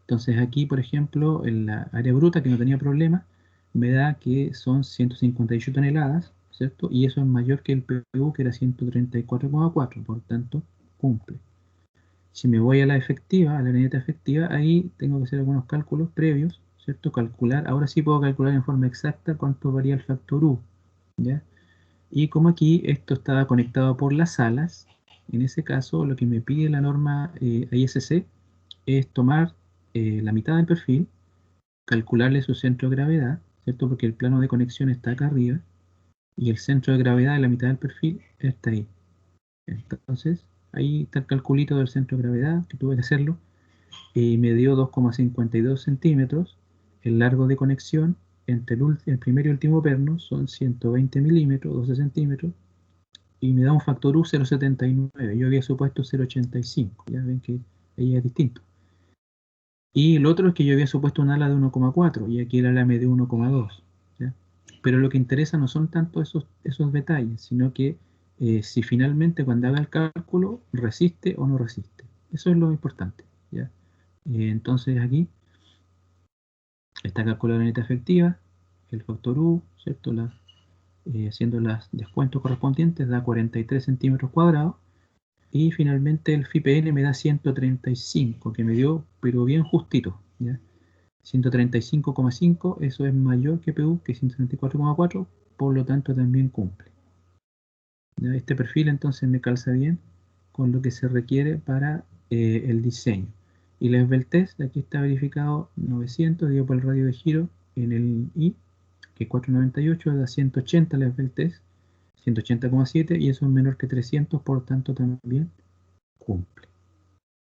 Entonces aquí, por ejemplo, en la área bruta, que no tenía problema, me da que son 158 toneladas, ¿cierto? Y eso es mayor que el PU, que era 134,4, por tanto, cumple. Si me voy a la efectiva, a la neta efectiva, ahí tengo que hacer algunos cálculos previos, ¿cierto? Calcular, ahora sí puedo calcular en forma exacta cuánto varía el factor U, ¿ya? Y como aquí esto estaba conectado por las alas, en ese caso lo que me pide la norma ISC es tomar la mitad del perfil, calcularle su centro de gravedad, ¿cierto? Porque el plano de conexión está acá arriba, y el centro de gravedad de la mitad del perfil está ahí. Entonces, ahí está el calculito del centro de gravedad, que tuve que hacerlo, y me dio 2,52 centímetros. El largo de conexión entre el primer y último perno son 120 milímetros, 12 centímetros, y me da un factor U 0,79. Yo había supuesto 0,85, ya ven que ahí es distinto. Y el otro es que yo había supuesto un ala de 1,4 y aquí el ala me dio 1,2. Pero lo que interesa no son tanto esos detalles, sino que si finalmente cuando haga el cálculo resiste o no resiste. Eso es lo importante. ¿Ya? Entonces aquí está calculada la neta efectiva, el factor U, ¿cierto? Haciendo los descuentos correspondientes da 43 centímetros cuadrados y finalmente el FIPN me da 135, que me dio pero bien justito, ¿ya? 135,5, eso es mayor que PU, que 134,4, por lo tanto también cumple. ¿Ya? Este perfil entonces me calza bien con lo que se requiere para el diseño. Y la esbeltez, aquí está verificado 900, digo por el radio de giro en el I, que es 498, da 180 la esbeltez, 180,7, y eso es menor que 300, por tanto también cumple.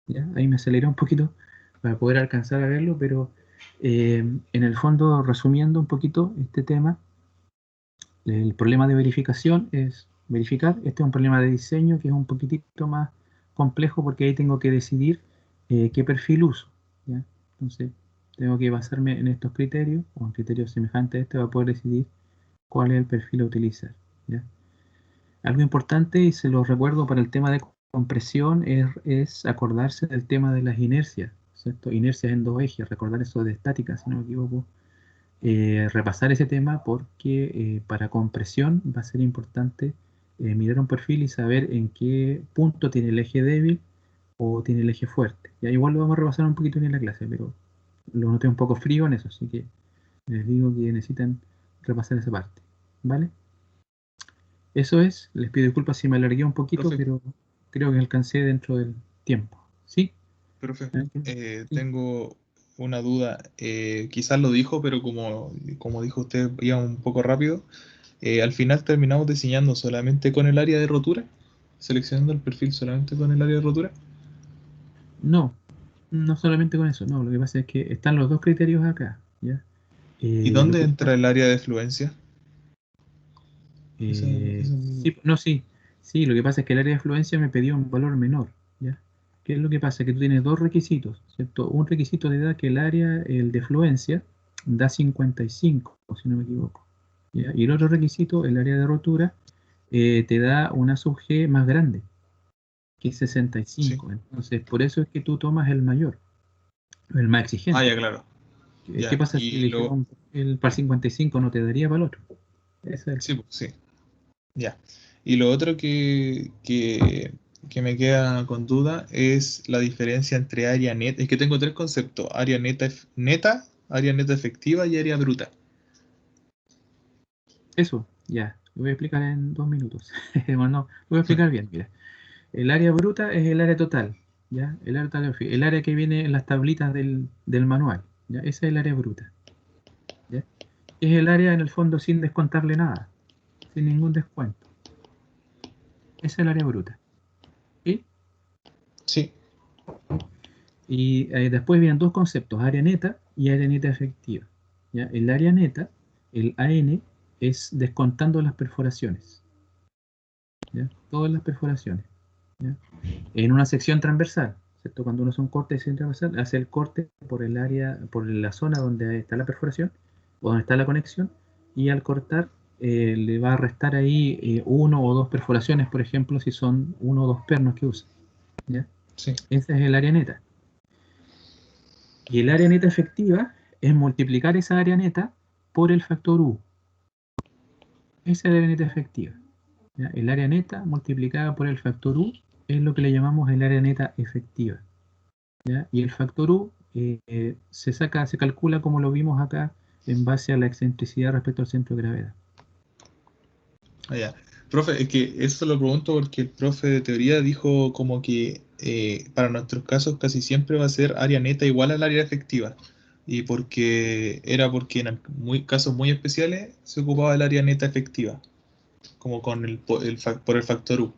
¿Ya? Ahí me aceleré un poquito para poder alcanzar a verlo, pero en el fondo, resumiendo un poquito este tema, el problema de verificación es verificar. Este es un problema de diseño que es un poquitito más complejo porque ahí tengo que decidir qué perfil uso, ¿ya? Entonces, tengo que basarme en estos criterios o en criterios semejantes a este para poder decidir cuál es el perfil a utilizar, ¿ya? Algo importante, y se lo recuerdo para el tema de compresión, es acordarse del tema de las inercias, ¿cierto? Inercias en dos ejes, recordar eso de estática, si no me equivoco. Repasar ese tema porque para compresión va a ser importante mirar un perfil y saber en qué punto tiene el eje débil o tiene el eje fuerte. Ya igual lo vamos a repasar un poquito en la clase, pero lo noté un poco frío en eso, así que les digo que necesitan repasar esa parte, ¿vale? Eso es, les pido disculpas si me alargué un poquito, Profe, pero creo que alcancé dentro del tiempo. ¿Sí? profe, Sí. tengo una duda. Quizás lo dijo, pero como dijo usted, iba un poco rápido. Al final terminamos diseñando solamente con el área de rotura, seleccionando el perfil solamente con el área de rotura. No, no solamente con eso, no, lo que pasa es que están los dos criterios acá, ¿ya? ¿Y Lo dónde que entra el área de fluencia? Esa es sí, no, sí, sí, lo que pasa es que el área de fluencia me pedía un valor menor, ¿ya? ¿Qué es lo que pasa? Que tú tienes dos requisitos, ¿cierto? Un requisito te da que el área, el de fluencia, da 55, si no me equivoco, ¿ya? Y el otro requisito, el área de rotura, te da una sub-G más grande, que es Sí. 65. Entonces, por eso es que tú tomas el mayor, el más Ah, exigente. ya, claro. ¿Qué Ya. pasa si Y lo. eligiéramos el par 55? No te daría para el otro. Ese es el Sí, tema. pues, sí. Ya. Y lo otro que me queda con duda es la diferencia entre área neta. Es que tengo tres conceptos: área neta, área neta efectiva y área bruta. Eso, ya. Lo voy a explicar en 2 minutos. Bueno, no, lo voy a explicar bien. Mira, el área bruta es el área total, ¿ya? El área total, el área que viene en las tablitas del manual, ¿ya? Esa es el área bruta, ¿ya? Es el área en el fondo sin descontarle nada, sin ningún descuento. Esa es el área bruta. ¿Sí? Sí. Y después vienen dos conceptos, área neta y área neta efectiva. ¿Ya? El área neta, el AN, es descontando las perforaciones, ¿ya? Todas las perforaciones, ¿ya? En una sección transversal, ¿cierto? Cuando uno hace un corte de sección transversal, hace el corte por el área, por la zona donde está la perforación o donde está la conexión, y al cortar le va a restar ahí uno o dos perforaciones, por ejemplo, si son uno o dos pernos que usa, ¿ya? Sí. Ese es el área neta. Y el área neta efectiva es multiplicar esa área neta por el factor U. Esa es la área neta efectiva, ¿ya? El área neta multiplicada por el factor U es lo que le llamamos el área neta efectiva, ¿ya? Y el factor U se calcula como lo vimos acá en base a la excentricidad respecto al centro de gravedad. Ah, ya. Profe, es que eso lo pregunto porque el profe de teoría dijo como que para nuestros casos casi siempre va a ser área neta igual al área efectiva. Y porque en casos muy especiales se ocupaba el área neta efectiva, como con por el factor U.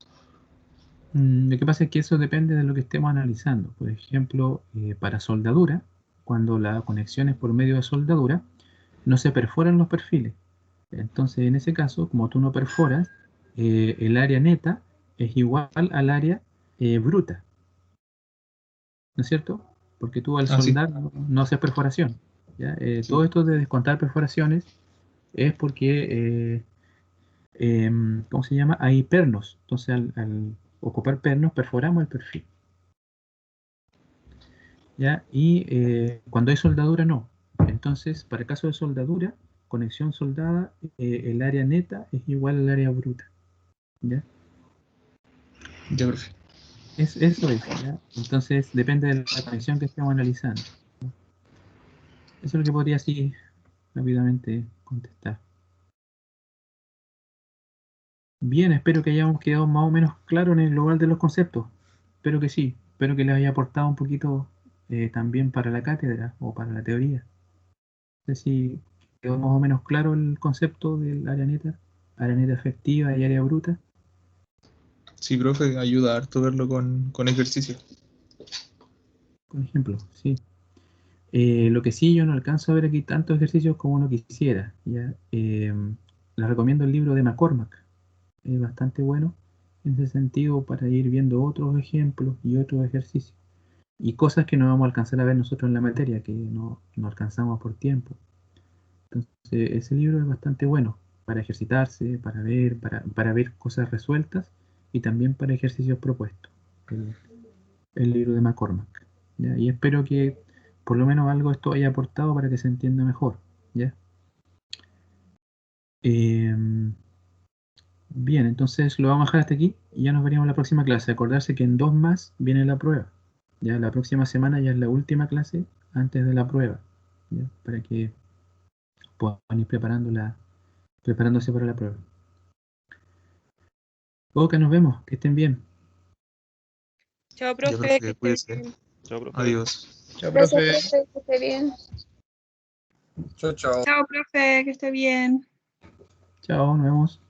Lo que pasa es que eso depende de lo que estemos analizando. Por ejemplo, para soldadura, cuando la conexión es por medio de soldadura, no se perforan los perfiles. Entonces, en ese caso, como tú no perforas, el área neta es igual al área bruta, ¿no es cierto? Porque tú al Ah, sí. soldar no haces perforación, ¿ya? Sí. Todo esto de descontar perforaciones es porque, ¿cómo se llama? Hay pernos. Entonces, al ocupar pernos, perforamos el perfil, ¿ya? Y cuando hay soldadura, no. Entonces, para el caso de soldadura, conexión soldada, el área neta es igual al área bruta, ¿ya? Ya, profe. Eso es, ¿ya? Entonces depende de la conexión que estemos analizando. Eso es lo que podría así rápidamente contestar. Bien, espero que hayamos quedado más o menos claro en el global de los conceptos. Espero que sí. Espero que les haya aportado un poquito también para la cátedra o para la teoría. No sé si quedó más o menos claro el concepto del área neta efectiva y área bruta. Sí, profe, ayuda harto verlo con ejercicio. Por ejemplo, sí. Lo que sí, yo no alcanzo a ver aquí tantos ejercicios como uno quisiera, ¿ya? Les recomiendo el libro de McCormack, es bastante bueno en ese sentido para ir viendo otros ejemplos y otros ejercicios y cosas que no vamos a alcanzar a ver nosotros en la materia, que no alcanzamos por tiempo. Entonces, ese libro es bastante bueno para ejercitarse, para ver cosas resueltas y también para ejercicios propuestos. El, el libro de McCormack, ¿ya? Y espero que por lo menos algo esto haya aportado para que se entienda mejor, ¿ya? Em, Bien, entonces lo vamos a dejar hasta aquí y ya nos veríamos en la próxima clase. Acordarse que en 2 más viene la prueba. Ya la próxima semana ya es la última clase antes de la prueba, ¿ya? Para que puedan ir preparándose para la prueba. Boca, nos vemos, que estén bien. Chao, Ya, profe, profe, que esté cuídese. bien. Chao, profe. Adiós. Chao, Gracias, profe. profe, que esté bien. Chao, chao. Chao, profe, que esté bien. Chao, nos vemos.